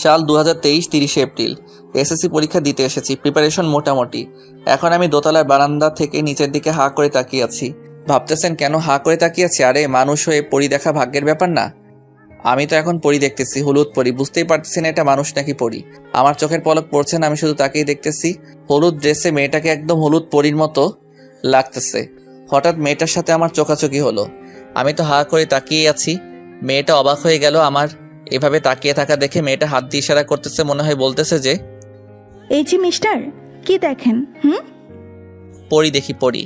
সাল 2023 30 April. SSC পরীক্ষা দিতে এসেছি, প্রিপারেশন মোটামুটি। এখন আমি দোতলার বারান্দা থেকে নিচের দিকে হাঁ করে তাকিয়ে আছি। ভাবতেছেন কেন হাঁ করে তাকিয়ে আছি? আরে মানুষ হয়ে পরি দেখা ভাগ্যের ব্যাপার না? আমি তো এখন পরি দেখতেছি, হলুদ পরি। বুঝতেই পারতেছি না এটা মানুষ নাকি পরি। আমার চোখের পলক পড়ছে না, আমি শুধু তাকেই দেখতেছি। হলুদ ড্রেসে মেয়েটাকে একদম হলুদ পরির মতো লাগতেছে। হঠাৎ মেয়েটার সাথে আমার চোখাচোখি হলো। আমি তো হাঁ করে তাকিয়ে আছি। মেয়েটা অবাক হয়ে গেল আমার এভাবে তাকিয়ে থাকা দেখে। মেয়েটা হাত দিয়ে ইশারা করতেছে, মনে হয় বলতেছে যে, এই যে মিস্টার, কি দেখেন? পরি দেখি, পরি।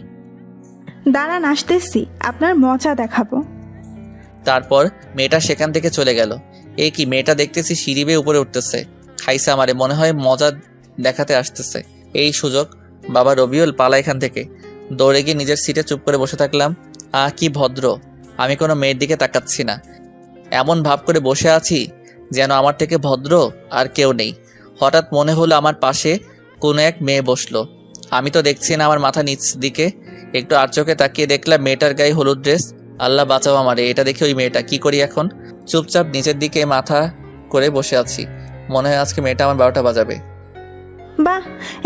দাঁড়ান, আসতেছি, আপনার মজা দেখাবো। তারপর মেয়েটা সেখান থেকে চলে গেল। এই কি, মেয়েটা দেখতেছি সিঁড়ি বেয়ে উপরে উঠতেছে। খাইছে আমারে, মনে হয় মজা দেখাতে আসতেছে। এই সুযোগ, বাবা রবিউল পালা এখান থেকে। দৌড়ে গিয়ে নিজের সিটে চুপ করে বসে থাকলাম। কি ভদ্র, আমি কোনো মেয়ের দিকে তাকাচ্ছি না, এমন ভাব করে বসে আছি যেন আমার থেকে ভদ্র আর কেউ নেই। হঠাৎ মনে হলো আমার পাশে কোনো এক মেয়ে বসলো। আমি তো দেখছি না, আমার মাথা নিচ দিকে। একটু আর চোখে তাকিয়ে দেখলাম মেয়েটার গায়ে হলুদ ড্রেস। আল্লাহ বাঁচাও আমারে, এটা দেখে ওই মেয়েটা। কি করি এখন? চুপচাপ নিচের দিকে মাথা করে বসে আছি। মনে হয় আজকে মেয়েটা আমার 12টা বাজাবে। বাহ,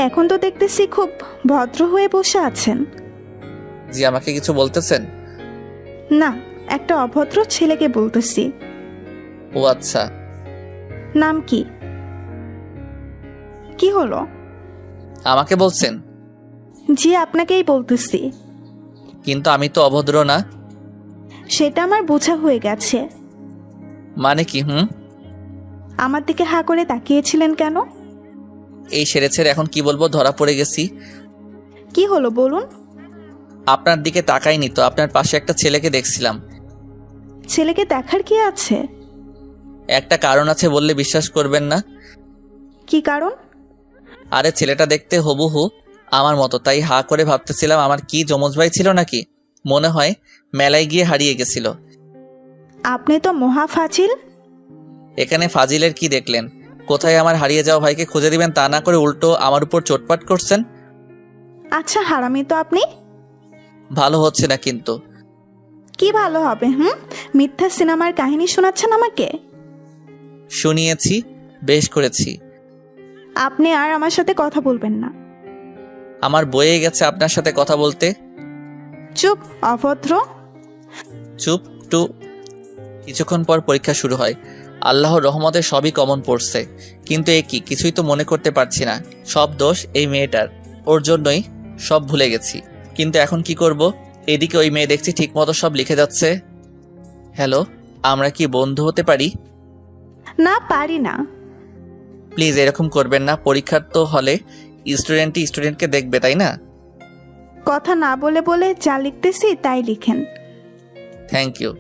এখন তো দেখতেছি খুব ভদ্র হয়ে বসে আছেন। জি, আমাকে কিছু বলতেছেন? না, একটা অভদ্র ছেলেকে বলতেছি। ও আচ্ছা। নাম কি? কি হলো? আমাকে বলছেন? জি, আপনাকেই বলতেছি। কিন্তু আমি তো অভদ্র না। সেটা আমার বোঝা হয়ে গেছে। মানে কি? আমার দিকে হাঁ করে তাকিয়েছিলেন কেন? এই সেরেছে, এখন কি বলবো, ধরা পড়ে গেছি। কি হলো বলুন? আপনার দিকে তাকাইনি তো, আপনার পাশে একটা ছেলেকে দেখছিলাম। ছেলেকে দেখার কি আছে? একটা কারণ আছে, বললে বিশ্বাস করবেন না। কি কারণ? আরে ছেলেটা দেখতে হুবহু আমার মতো, তাই হাঁ করে ভাবতেছিলাম আমার কি যমজ ভাই ছিল নাকি। মনে হয় মেলায় গিয়ে হারিয়ে গেছিল। আপনি তো মহা ফাজিল। এখানে ফাজিলের কি দেখলেন? কোথায় আমার হারিয়ে যাওয়া ভাইকে খুঁজে দিবেন, তা না করে উল্টো আমার উপর চোটপাট করছেন। আচ্ছা, হারামি তো আপনি। ভালো হচ্ছে না কিন্তু। কি ভালো হবে? মিথ্যা সিনেমার কাহিনী শোনাচ্ছেন আমাকে? শুনিয়েছি, বেশ করেছি। আপনি আর আমার সাথে কথা বলবেন না। আমার বয়ে গেছে আপনার সাথে কথা বলতে। চুপ, অভদ্র। চুপ টু। কিছুক্ষণ পর পরীক্ষা শুরু হয়। আল্লাহর রহমতে সবই কমন পড়ছে, কিন্তু এ কি, কিছুই তো মনে করতে পারছি না। সব দোষ এই মেয়েটার, ওর জন্যই সব ভুলে গেছি। কিন্তু এখন কি করব? এদিকে ওই মেয়ে দেখছি ঠিকমতো সব লিখে যাচ্ছে। হ্যালো, আমরা কি বন্ধু হতে পারি? না, পারি না। প্লিজ এরকম করবেন না। পরীক্ষার তো হলে স্টুডেন্টই স্টুডেন্টকে দেখবে, তাই না? কথা না বলে বলে যা লিখতেছি তাই লিখেন। Thank you.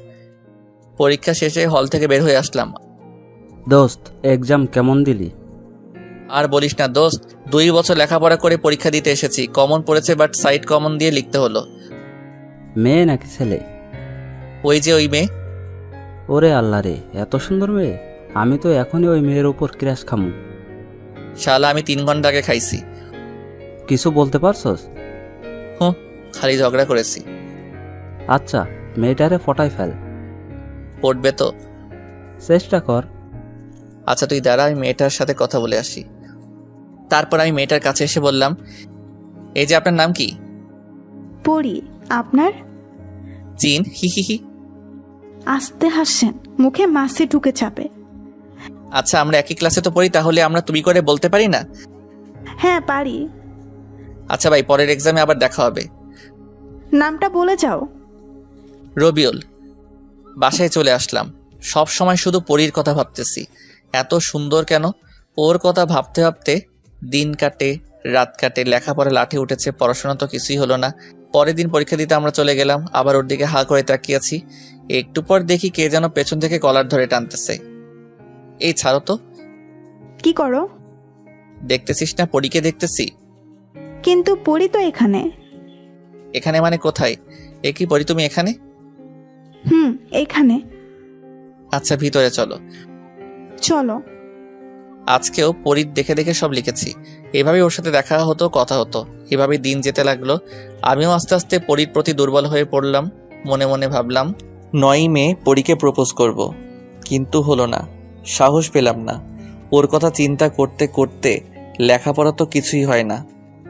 পরীক্ষা শেষে হল থেকে বের হয়ে আসলাম। দোস্ত, এক্সাম কেমন দিলি? আর বলিস না দোস্ত, 2 বছর লেখাপড়া করে পরীক্ষা দিতে এসেছি। কমন পড়েছে, বাট সাইড কমন দিয়ে লিখতে হলো। মেয়ে নাকি ছেলে? ওই যে ওই মেয়ে। ওরে আল্লাহ রে, এত সুন্দর মেয়ে! আমি তো এখনই ওই মেয়ের উপর ক্র্যাশ খামু। শালা, আমি 3 ঘন্টা আগে খাইছি। কিছু বলতে পারছস? খালি ঝগড়া করেছি। আচ্ছা, মেয়েটারে ফটাই ফেল। পড়বে তো? চেষ্টা কর। আচ্ছা তুই দাঁড়া, আমি মেয়েটার সাথে কথা বলে আসি। তারপর আমি মেয়েটার কাছে এসে বললাম, এই যে আপনার নাম কি? পড়ি। আপনার? জিন। হি হি হি। আস্তে হাসছেন, মুখে মাছি ঢুকে চাপে। আচ্ছা, আমরা একই ক্লাসে তো পড়ি, তাহলে আমরা তুমি করে বলতে পারি না? হ্যাঁ, পারি। আচ্ছা ভাই, পরের এক্সামে আবার দেখা হবে। নামটা বলে যাও। রবিউল। বাসায় চলে আসলাম। সব সময় শুধু পরীর কথা ভাবতেছি। এত সুন্দর কেন? ওর কথা ভাবতে ভাবতে দিন কাটে, রাত কাটে, লেখাপড়া লাঠি উঠেছে, পড়াশোনা তো কিছুই হলো না। পরের দিন পরীক্ষা দিতে আমরা চলে গেলাম। আবার ওর দিকে হাঁ করে তাকিয়েছি। একটু পর দেখি কে যেন পেছন থেকে কলার ধরে টানতেছে। এই ছাড়ো তো। কি করো? দেখতেছিস না পরীকে দেখতেছি। কিন্তু পড়ি তো এখানে। এখানে মানে কোথায়? এ কি পরি, তুমি এখানে? এখানে। আচ্ছা ভিতরে চলো। চলো। আজকেও পরীর দেখে দেখে সব লিখেছি। এভাবেই ওর সাথে দেখা হতো, কথা হতো। এভাবেই দিন যেতে লাগলো। আমিও আস্তে আস্তে পরীর প্রতি দুর্বল হয়ে পড়লাম। মনে মনে ভাবলাম 9 মে পরীকে প্রপোজ করব, কিন্তু হলো না। সাহস পেলাম না। ওর কথা চিন্তা করতে করতে লেখাপড়া তো কিছুই হয় না।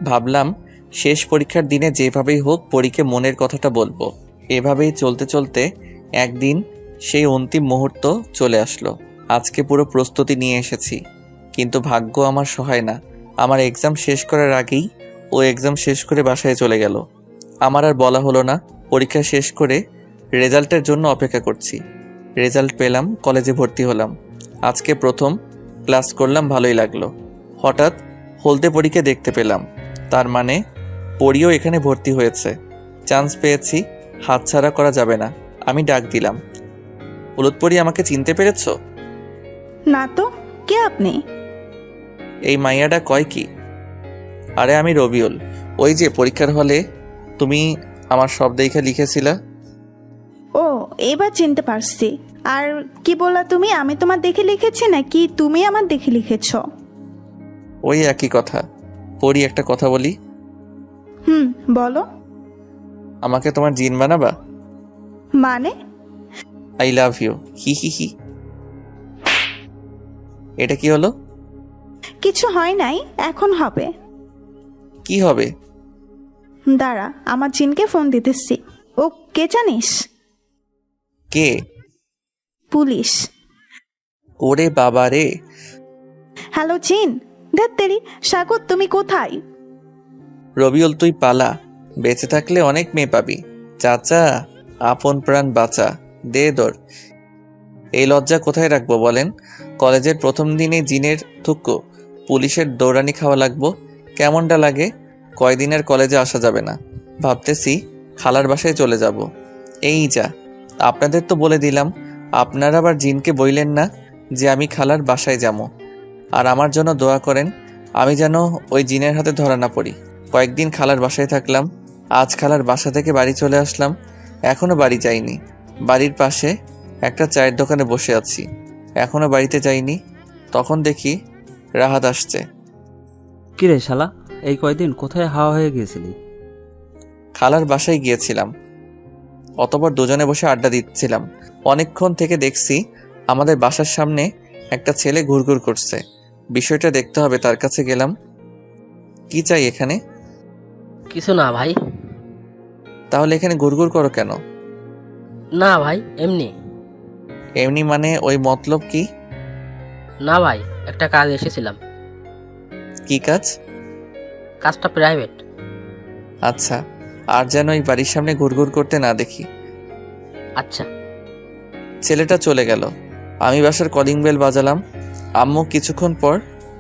ভাবলাম শেষ পরীক্ষার দিনে যেভাবেই হোক পরীকে মনের কথাটা বলবো। এভাবেই চলতে চলতে একদিন সেই অন্তিম মুহূর্ত চলে আসলো। আজকে পুরো প্রস্তুতি নিয়ে এসেছি, কিন্তু ভাগ্য আমার সহায় না। আমার এক্সাম শেষ করার আগেই ও এক্সাম শেষ করে বাসায় চলে গেল। আমার আর বলা হলো না। পরীক্ষা শেষ করে রেজাল্টের জন্য অপেক্ষা করছি। রেজাল্ট পেলাম, কলেজে ভর্তি হলাম। আজকে প্রথম ক্লাস করলাম, ভালোই লাগলো। হঠাৎ হলদে পরীকে দেখতে পেলাম, তার মানে পরীও এখানে ভর্তি হয়েছে। চান্স পেয়েছি, হাতছাড়া করা যাবে না। আমি ডাক দিলাম, হলুদ পরী, আমাকে চিনতে পেরেছ? না তো, কে আপনি? এই মাইয়াটা কয় কি? আরে আমি রবিউল, ওই যে পরীক্ষার হলে তুমি আমার সব দেখে লিখেছিলা। ও, এবার চিনতে পারছি। আর কি বললা তুমি? আমি তোমার দেখে লিখেছি নাকি তুমি আমার দেখে লিখেছ? ওই একই কথা। পরী, একটা কথা বলি। বলো। আমাকে তোমার জিন বানাবা? মানে? I love you. হি হি হি। এটা কি হলো? কিছু হয় নাই, এখন হবে। কি হবে? দাঁড়া, আমার জিনকে ফোন দিতেছি। ও কে জানিস? কে? পুলিশ। ওরে বাবা রে। হ্যালো জিন। ধ্যাত্তেরি, স্বাগত, তুমি কোথায়? রবিউল, তুই পালা, বেঁচে থাকলে অনেক মেয়ে পাবি। চাচা, আপন প্রাণ বাঁচা, দে দর। এই লজ্জা কোথায় রাখবো বলেন? কলেজের প্রথম দিনে জিনের থুক্কো, পুলিশের দৌড়ানি খাওয়া লাগবো। কেমনটা লাগে? কয়দিনের কলেজে আসা যাবে না। ভাবতেছি খালার বাসায় চলে যাব। এই যা, আপনাদের তো বলে দিলাম, আপনারা আবার জিনকে বইলেন না যে আমি খালার বাসায় যাবো। আর আমার জন্য দোয়া করেন, আমি যেন ওই জিনের হাতে ধরা না পড়ি। কয়েকদিন খালার বাসায় থাকলাম। আজ খালার বাসা থেকে বাড়ি চলে আসলাম। এখনো বাড়ি যাইনি। বাড়ির পাশে একটা চায়ের দোকানে বসে আছি, এখনো বাড়িতে যাইনি। তখন দেখি রাহাত আসছে। কিরে শালা, এই কয়দিন কোথায় হাওয়া হয়ে গিয়েছিলি? খালার বাসায় গিয়েছিলাম, অতঃপর দুজনে বসে আড্ডা দিচ্ছিলাম। অনেকক্ষণ থেকে দেখছি আমাদের বাসার সামনে একটা ছেলে ঘুরঘুর করছে। বিষয়টা দেখতে হবে, তার কাছে গেলাম। কি চাই এখানে? কিছু না ভাই। তাহলে এখানে ঘুরঘুর করো কেন? না ভাই, এমনি। এমনি মানে ওই মতলব কি? না ভাই, একটা কাজ এসেছিলাম। কি কাজ? কাজটা প্রাইভেট। আচ্ছা, আর যেন এই বাড়ির সামনে ঘুরঘুর করতে না দেখি। আচ্ছা। ছেলেটা চলে গেল। আমি বাসার কলিং বেল বাজালাম। আম্মু কিছুক্ষণ পর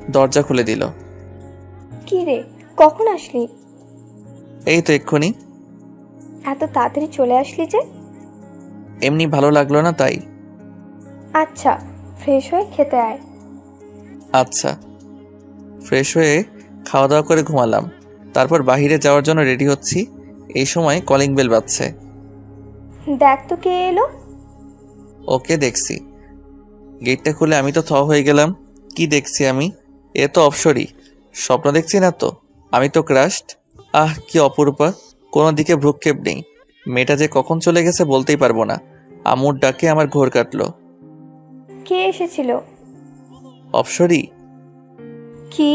দরজা খুলে দিল। কি রে, কখন আসলি? এই তো এক্ষুনি। এত তাড়াতাড়ি চলে আসলি যে? এমনি ভালো লাগলো না তাই। আচ্ছা, ফ্রেশ হয়ে খেতে আয়। আচ্ছা। ফ্রেশ হয়ে খাওয়া দাওয়া করে ঘুমালাম। তারপর বাহিরে যাওয়ার জন্য রেডি হচ্ছি। এই সময় কলিং বেল বাজছে। দেখ তো কে এলো। ওকে দেখছি। গেটটা খুলে আমি তো থ হয়ে গেলাম। কি দেখছি আমি? এ তো অপসরি। স্বপ্ন দেখছি না তো? আমি তো ক্রাশড। আহ, কি অপরূপা! কোনো দিকে ভ্রুক্ষেপ নেই। মেয়েটা যে কখন চলে গেছে বলতেই পারবো না। আম্মুর ডাকে আমার ঘোর কাটলো। কে এসেছিল? অপসরি? কি?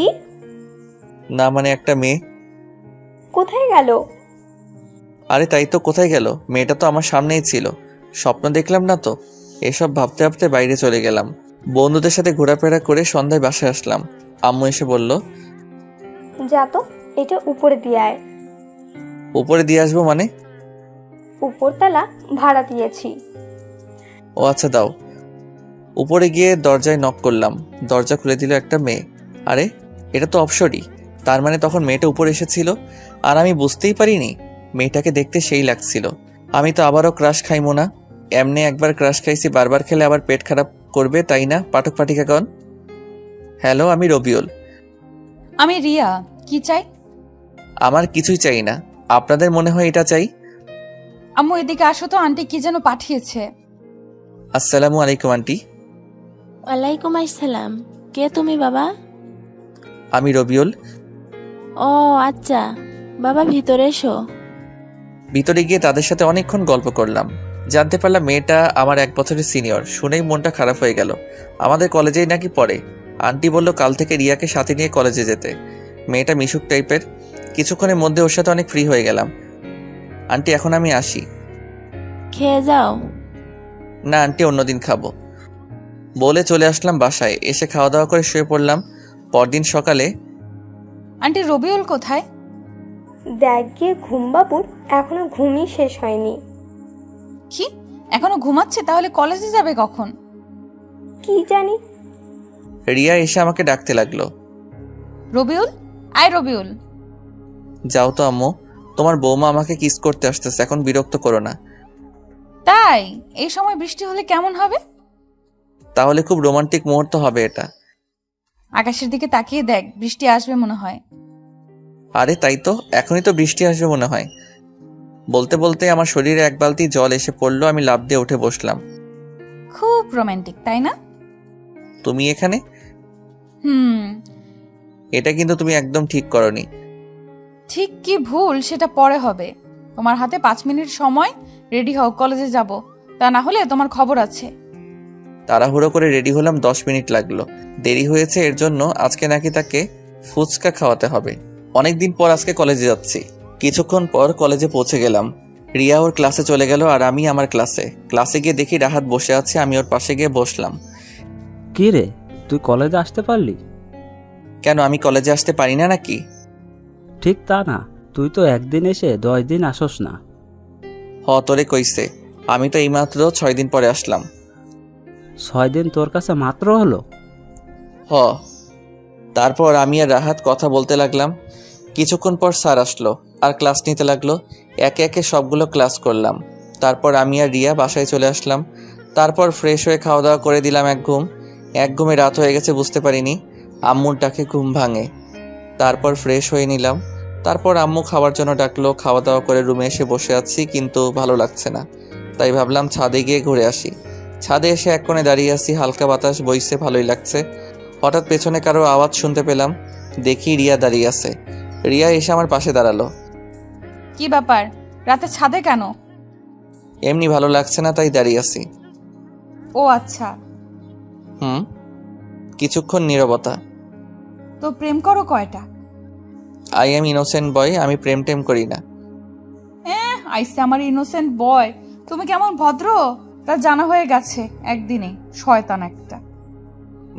না মানে একটা মেয়ে। কোথায় গেল? আরে তাই তো, কোথায় গেল? মেয়েটা তো আমার সামনেই ছিল। স্বপ্ন দেখলাম না তো। এসব ভাবতে ভাবতে বাইরে চলে গেলাম। বন্ধুদের সাথে ঘোরাফেরা করে সন্ধ্যায় বাসায় আসলাম। আম্মু এসে বলল, যা তো, এটা উপরে দিয়ে আয়। উপরে দিয়ে আসবো মানে? উপরতলা ভাড়া দিয়েছি। ও আচ্ছা, দাও। উপরে গিয়ে দরজায় নক করলাম। দরজা খুলে দিল একটা মেয়ে। আরে, এটা তো অপসরি। তার মানে তখন মেয়েটা উপরে এসেছিল আর আমি বুঝতেই পারিনি। মেয়েটাকে দেখতে সেই লাগছিল। আমি তো আবারও ক্রাশ খাইমো না। এমনি একবার ক্রাশ খাইছি, বারবার খেলে আবার পেট খারাপ করবে, তাই না পাঠক পাঠিকাগণ? হ্যালো, আমি রবিউল। আমি রিয়া। কি চাই? আমার কিছুই চাই না। আপনাদের মনে হয় এটা চাই? আম্মু এদিকে আসো তো, আন্টি কি যেন পাঠিয়েছে। আসসালামু আলাইকুম আন্টি। ওয়ালাইকুম আসসালাম। কে তুমি বাবা? আমি রবিউল। ও আচ্ছা, বাবা ভিতরে এসো। ভিতরে গিয়ে তাদের সাথে অনেকক্ষণ গল্প করলাম। জানতে পারলাম মেয়েটা আমার 1 বছরের সিনিয়র। শুনেই মনটা খারাপ হয়ে গেল। আমাদের কলেজেই নাকি পড়ে। আন্টি বলল কাল থেকে রিয়াকে সাথে নিয়ে কলেজে যেতে। মেয়েটা মিশুক টাইপের। কিছুক্ষণের মধ্যে ওর সাথে অনেক ফ্রি হয়ে গেলাম। আন্টি এখন আমি আসি। খেয়ে যাও। না আন্টি, অন্যদিন খাবো বলে চলে আসলাম বাসায়। এসে খাওয়া দাওয়া করে শুয়ে পড়লাম। পরদিন সকালে আন্টি রবিউল কোথায়? দেখ গিয়ে ঘুম বাবুর এখনো ঘুমই শেষ হয়নি। কি এখনো ঘুমাচ্ছে? তাহলে কলেজে যাবে কখন? কি জানি। রিয়া এসে আমাকে ডাকতে লাগলো। রবিউল, আয় রবিউল। যাও তো আম্মু, তোমার বৌমা আমাকে কিস করতে আসতেছে, এখন বিরক্ত করো না। তাই এই সময় বৃষ্টি হলে কেমন হবে? তাহলে খুব রোমান্টিক মুহূর্ত হবে এটা। আকাশের দিকে তাকিয়ে দেখ, বৃষ্টি আসবে মনে হয়। আরে তাই তো, এখনই তো বৃষ্টি আসবে মনে হয়। বলতে বলতে আমার শরীরে এক বালতি জল এসে পড়লো। আমি লাফ দিয়ে উঠে বসলাম। খুব রোমান্টিক, তাই না? তুমি এখানে? হুম। এটা কিন্তু তুমি একদম ঠিক করনি। ঠিক কি ভুল সেটা পরে হবে। তোমার হাতে 5 মিনিট সময়, রেডি হও, কলেজে যাব। তা না হলে তোমার খবর আছে। তাড়াহুড়ো করে রেডি হলাম, 10 মিনিট লাগলো। দেরি হয়েছে এর জন্য আজকে নাকি তাকে ফুচকা খাওয়াতে হবে। অনেকদিন পর আজকে কলেজে যাচ্ছি। কিছুক্ষণ পর কলেজে পৌঁছে গেলাম। রিয়া ওর ক্লাসে চলে গেল আর আমি আমার ক্লাসে গিয়ে দেখি রাহাত বসে আছে। আমি ওর পাশে গিয়ে বসলাম। কি রে, তুই কলেজে আসতে পারলি? কেন, আমি কলেজে আসতে পারি না নাকি? ঠিক তা না, তুই তো একদিন এসে 10 দিন আসস না। তোরে কইছে, আমি তো এইমাত্র 6 দিন পরে আসলাম। 6 দিন তোর কাছে মাত্র হলো? তারপর আমি আর রাহাত কথা বলতে লাগলাম। কিছুক্ষণ পর স্যার আসলো আর ক্লাস নিতে লাগলো। একে একে সবগুলো ক্লাস করলাম। তারপর আমি আর রিয়া বাসায় চলে আসলাম। তারপর ফ্রেশ হয়ে খাওয়া দাওয়া করে দিলাম এক ঘুমে রাত হয়ে গেছে বুঝতে পারিনি। আম্মুর ডাকে ঘুম ভাঙে। তারপর ফ্রেশ হয়ে নিলাম। তারপর আম্মু খাওয়ার জন্য ডাকলো। খাওয়া দাওয়া করে রুমে এসে বসে আছি, কিন্তু ভালো লাগছে না। তাই ভাবলাম ছাদে গিয়ে ঘুরে আসি। ছাদে এসে এক কোণে দাঁড়িয়ে আছি, হালকা বাতাস বইছে, ভালোই লাগছে। হঠাৎ পেছনে কারো আওয়াজ শুনতে পেলাম। দেখি রিয়া দাঁড়িয়ে আছে। রিয়া এসে আমার পাশে দাঁড়ালো। কি ব্যাপার, রাতে ছাদে কেন? এমনি ভালো লাগছে না, তাই দাঁড়িয়ে আছি। ও আচ্ছা। কিছুক্ষণ নীরবতা। তো প্রেম করো কয়টা? আই এম ইনোসেন্ট বয়, আমি প্রেম টেম করি না। আইসে আমার ইনোসেন্ট বয়। তুমি কেমন ভদ্র তা জানা হয়ে গেছে একদিনে। শয়তান একটা।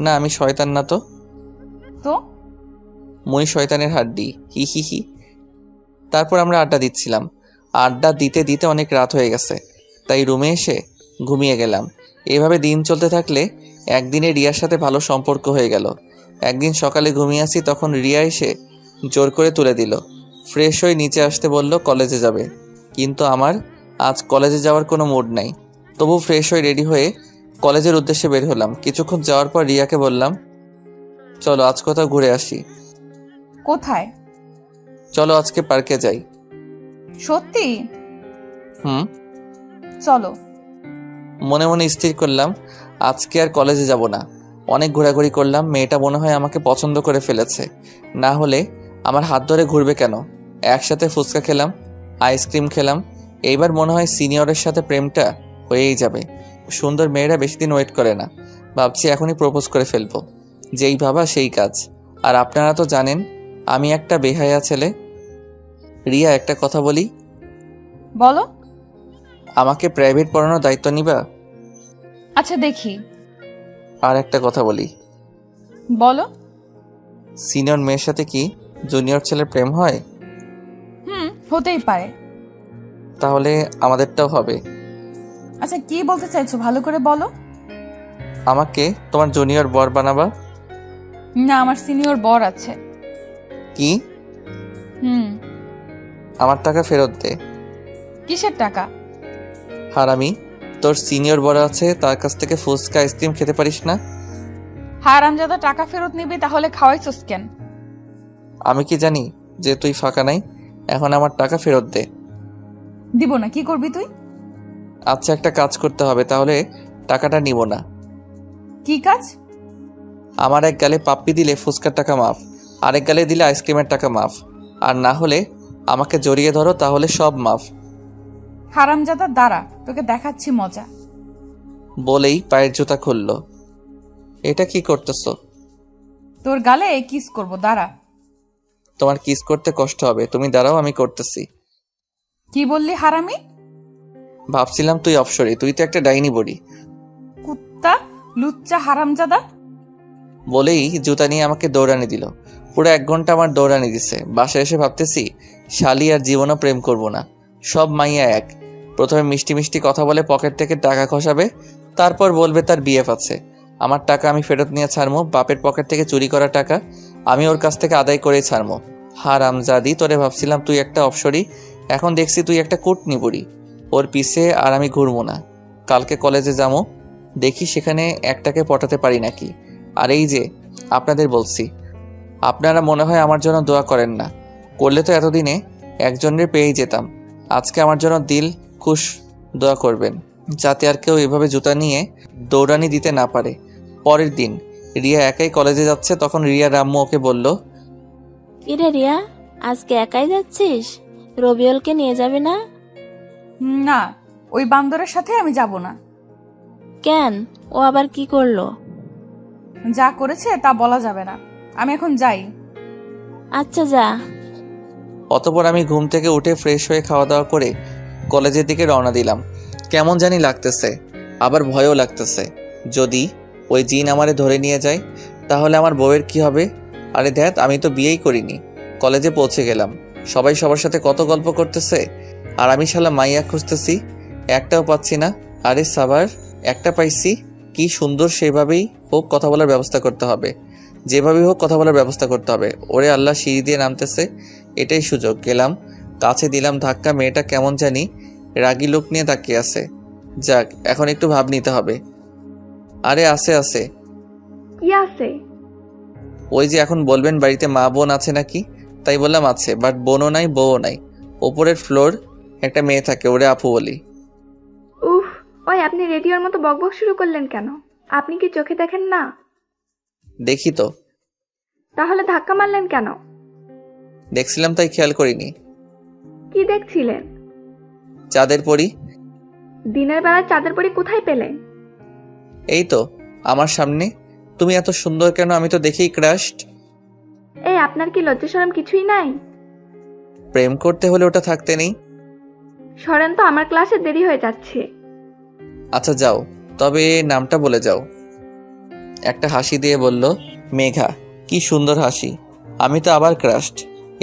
না, আমি শয়তান না তো। তো মুই শয়তানের হাড্ডি, হি হি হি। তারপর আমরা আড্ডা দিচ্ছিলাম। আড্ডা দিতে দিতে অনেক রাত হয়ে গেছে, তাই রুমে এসে ঘুমিয়ে গেলাম। এভাবে দিন চলতে থাকলে একদিনে রিয়ার সাথে ভালো সম্পর্ক হয়ে গেল। একদিন সকালে ঘুমিয়ে আসি, তখন রিয়া এসে জোর করে তুলে দিল। ফ্রেশ হয়ে নিচে আসতে বলল কলেজে যাবে, কিন্তু আমার আজ কলেজে যাওয়ার কোনো মুড নাই। তবু ফ্রেশ হয়ে রেডি হয়ে কলেজের উদ্দেশ্যে বের হলাম। কিছুক্ষণ যাওয়ার পর রিয়াকে বললাম, চলো আজ কোথাও ঘুরে আসি। কোথায়? চলো আজকে পার্কে যাই। সত্যি? চলো। মনে মনে স্থির করলাম আজকে আর কলেজে যাব না। অনেক ঘোরাঘুরি করলাম। মেয়েটা মনে হয় আমাকে পছন্দ করে ফেলেছে, না হলে আমার হাত ধরে ঘুরবে কেন? একসাথে ফুচকা খেলাম, আইসক্রিম খেলাম। এইবার মনে হয় সিনিয়রের সাথে প্রেমটা হয়েই যাবে। সুন্দর মেয়েরা বেশি দিন ওয়েট করে না। ভাবছি এখনই প্রপোজ করে ফেলবো। যেই ভাবা সেই কাজ। আর আপনারা তো জানেন আমি একটা বেহায়া ছেলে। রিয়া, একটা কথা বলি। বলো। আমাকে প্রাইভেট পড়ানোর দায়িত্ব নিবা? আচ্ছা দেখি। আর একটা কথা বলি। বলো। সিনিয়র মেয়ের সাথে কি জুনিয়র ছেলের প্রেম হয়? হতেই পারে। তাহলে আমাদেরটাও হবে। আচ্ছা কি বলতে চাইছো ভালো করে বলো। আমাকে তোমার জুনিয়র বর বানাবা? না, আমার সিনিয়র বর আছে। কি? আমার টাকা ফেরত দে। কিসের টাকা? হারামি, তোর সিনিয়র বর আছে, তার কাছ থেকে ফুচকা আইসক্রিম খেতে পারিস না? হারামজাদা, টাকা ফেরত নিবি তাহলে খাওয়াইছস কেন? আমি কি জানি যে তুই ফাঁকা নাই? এখন আমার টাকা ফেরত দে। দিব না। কি করবি তুই? আচ্ছা, একটা কাজ করতে হবে, তাহলে টাকাটা নিব না। কি কাজ? আমার এক গালে পাপ্পি দিলে ফুচকার টাকা মাফ, আরেক গালে দিলে আইসক্রিমের টাকা মাফ, আর না হলে আমাকে জড়িয়ে ধরো, তাহলে সব মাফ। হারামজাদা দাঁড়া, তোকে দেখাচ্ছি মজা। বলেই পায়ের জুতা খুলল। এটা কি করতেছ? তোর গালে কিস করব, দাঁড়া। তোমার কিস করতে কষ্ট হবে, তুমি দাঁড়াও, আমি করতেছি। কি বললি হারামি? ভাবছিলাম তুই অপসরি, তুই তো একটা ডাইনি বড়ি। কুত্তা, লুচ্চা, হারামজাদা। বলেই জুতা নিয়ে আমাকে দৌড়ানি দিল। পুরো 1 ঘন্টা আমার দৌড়ানি দিছে। বাসায় এসে ভাবতেছি শালি আর জীবনও প্রেম করব না, সব মাইয়া এক। প্রথমে মিষ্টি মিষ্টি কথা বলে পকেট থেকে টাকা খসাবে, তারপর বলবে তার বিএফ আছে। আমার টাকা আমি ফেরত নিয়ে ছাড়মো, বাপের পকেট থেকে চুরি করা টাকা আমি ওর কাছ থেকে আদায় করেই ছাড়মো। হারামজাদি, তোরে ভাবছিলাম তুই একটা অপসরি, এখন দেখছি তুই একটা কুটনি বুড়ি। ওর পিছে আর আমি ঘুরবো না। কালকে কলেজে যাবো, দেখি সেখানে একটাকে পটাতে পারি নাকি। আর এই যে আপনাদের বলছি, আপনারা মনে হয় আমার জন্য দোয়া করেন না, করলে তো এতদিনে একজনের পেয়েই যেতাম। আজকে আমার জন্য দিল খুশ দোয়া করবেন, যাতে আর কেউ এভাবে জুতা নিয়ে দৌড়ানি দিতে না পারে। পরের দিন রিয়া একাই কলেজে যাচ্ছে, তখন রিয়ার আম্মু ওকে বলল, কিরে রিয়া, আজকে একাই যাচ্ছিস? রবিউলকে নিয়ে যাবি না? না, ওই বান্দরের সাথে আমি যাব না। কেন, ও আবার কি করলো? যা করেছে তা বলা যাবে না, আমি এখন যাই। আচ্ছা যা। অতঃপর আমি ঘুম থেকে উঠে ফ্রেশ হয়ে খাওয়া দাওয়া করে কলেজের দিকে রওনা দিলাম। কেমন জানি লাগতেছে, আবার ভয়ও লাগতেছে। যদি ওই জিন আমারে ধরে নিয়ে যায় তাহলে আমার বউয়ের কি হবে? আরে ধ্যাত, আমি তো বিয়েই করিনি। কলেজে পৌঁছে গেলাম, সবাই সবার সাথে কত গল্প করতেছে, আর আমি শালা মাইয়া খুঁজতেছি, একটাও পাচ্ছি না। আরে সাবার, একটা পাইছি, কি সুন্দর, সেভাবেই হোক কথা বলার ব্যবস্থা করতে হবে, যেভাবেই হোক কথা বলার ব্যবস্থা করতে হবে। ওরে আল্লাহ, সিঁড়ি দিয়ে নামতেছে, এটাই সুযোগ। গেলাম, কাছে দিলাম ধাক্কা। মেয়েটা কেমন জানি রাগী লোক নিয়ে তাকিয়ে আছে। যাক, এখন একটু ভাব নিতে হবে। আরে আছে আছে। কি আছে? ওই যে এখন বলবেন বাড়িতে মা বোন আছে নাকি, তাই বললাম আছে, বাট বোনও নাই বউও নাই। ওপরের ফ্লোর একটা মেয়ে থাকে, ওরে আপু বলি। উফ, ওই আপনি রেডিওর মতো বকবক শুরু করলেন কেন? আপনি কি চোখে দেখেন না? দেখি তো। তাহলে ধাক্কা মারলেন কেন? দেখছিলাম তাই খেয়াল করিনি। কি দেখছিলেন? চাঁদের পরি। দিনের বেলা চাঁদের পরি কোথায় পেলেন? এই তো আমার সামনে। তুমি এত সুন্দর কেন? আমি তো দেখেই ক্রাশড। এই, আপনার কি লজ্জা শরম কিছুই নাই? প্রেম করতে হলে ওটা থাকতে নেই। সরেন তো, আমার ক্লাসে দেরি হয়ে যাচ্ছে। আচ্ছা যাও, তবে নামটা বলে যাও। একটা হাসি দিয়ে বলল, মেঘা। কি সুন্দর হাসি। আমি তো আবার ক্রাশড।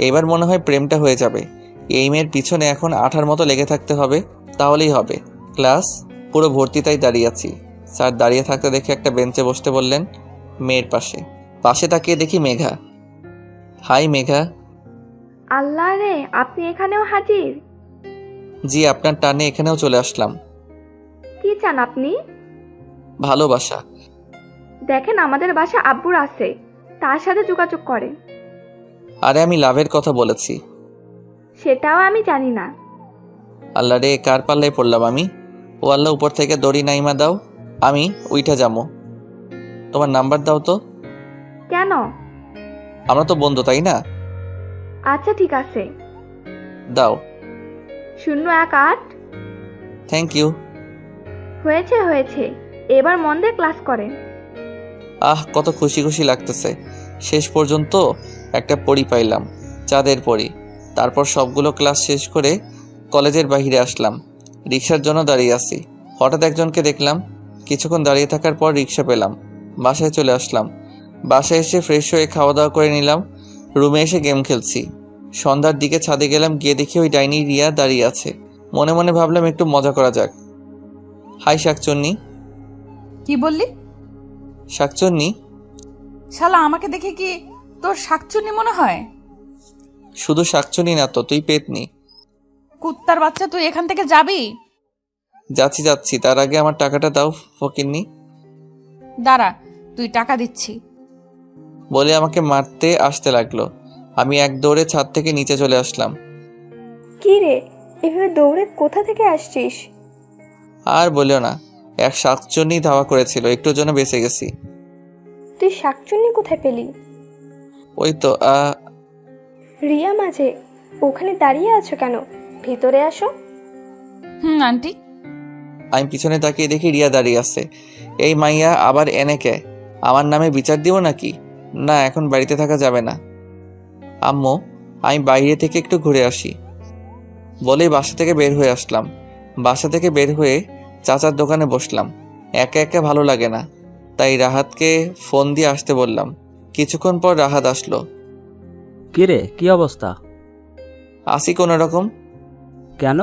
এবার মনে হয় প্রেমটা হয়ে যাবে। এই মেয়ের পিছনে এখন আঠার মতো লেগে থাকতে হবে, তাহলেই হবে। ক্লাস পুরো ভর্তি, তাই দাঁড়িয়ে আছি। স্যার দাঁড়িয়ে থাকতে দেখে একটা বেঞ্চে বসতে বললেন, মেয়ের পাশে। পাশে তাকিয়ে দেখি মেঘা। হাই মেঘা। আল্লাহ রে, আপনি এখানেও হাজির? জি, আপনার টানে এখানেও চলে আসলাম। কি চান আপনি? ভালোবাসা। দেখেন, আমাদের বাসা আব্বুর আছে, তার সাথে যোগাযোগ করেন। আরে আমি লাভের কথা বলেছি। সেটাও আমি জানি না। আল্লাহ রে, কার পাল্লায় পড়লাম আমি। ও আল্লাহ, উপর থেকে দড়ি নাইমা দাও, আমি উইঠা যাবো। তোমার নাম্বার দাও তো। কেন? আমরা তো বন্ধু, তাই না? আচ্ছা ঠিক আছে, দাও। 018। Thank you. হয়েছে হয়েছে, এবার মন দিয়ে ক্লাস করেন। কত খুশি খুশি লাগতেছে। শেষ পর্যন্ত একটা পড়ি পাইলাম, চাঁদের পড়ি। তারপর সবগুলো ক্লাস শেষ করে কলেজের বাইরে আসলাম। রিক্সার জন্য দাঁড়িয়ে আছি। হঠাৎ একজনকে দেখলাম। কিছুক্ষণ দাঁড়িয়ে থাকার পর রিক্সা পেলাম, বাসায় চলে আসলাম। বাসায় এসে ফ্রেশ হয়ে খাওয়া দাওয়া করে নিলাম। রুমে এসে গেম খেলছি। সন্ধ্যার দিকে ছাদে গেলাম, গিয়ে দেখি ওই ডাইনি রিয়া দাঁড়িয়ে আছে। মনে মনে ভাবলাম একটু মজা করা যাক। হাই শাকচুন্নি। কি বললি? শাকচুন্নি। শালা, আমাকে দেখে কি তোর শাকচুন্নি মনে হয়? শুধু শাকচুন্নি না তো, তুই পেতনি। কুত্তার বাচ্চা, তুই এখান থেকে যাবি? যাচ্ছি যাচ্ছি, তার আগে আমার টাকাটা দাও ফকিন্নি। দাঁড়া, তুই টাকা দিচ্ছি। বলে আমাকে মারতে আসতে লাগলো। আমি এক দৌড়ে ছাদ থেকে নিচে চলে আসলাম। কি রে, এভাবে দৌড়ে কোথা থেকে আসছিস? আর বলিও না, এক শাকচুন্নি ধাওয়া করেছিল, একটুর জন্য বেঁচে গেছি। তুই শাকচুন্নি কোথায় পেলি? ওই তো রিয়া মাঝে, ওখানে দাঁড়িয়ে আছো কেন? ভিতরে আসো। আন্টি। আমি পিছনে তাকিয়ে দেখি রিয়া দাঁড়িয়ে আছে। এই মাইয়া আবার এনে কে? আমার নামে বিচার দিব নাকি? না, এখন বাড়িতে থাকা যাবে না। আম্মু, আমি বাইরে থেকে একটু ঘুরে আসি বলেই বাসা থেকে বের হয়ে আসলাম। বাসা থেকে বের হয়ে চাচার দোকানে বসলাম। একা একা ভালো লাগে না, তাই রাহাতকে ফোন দিয়ে আসতে বললাম। কিছুক্ষণ পর রাহাত আসলো। কিরে, কি অবস্থা? আসি কোনো রকম। কেন?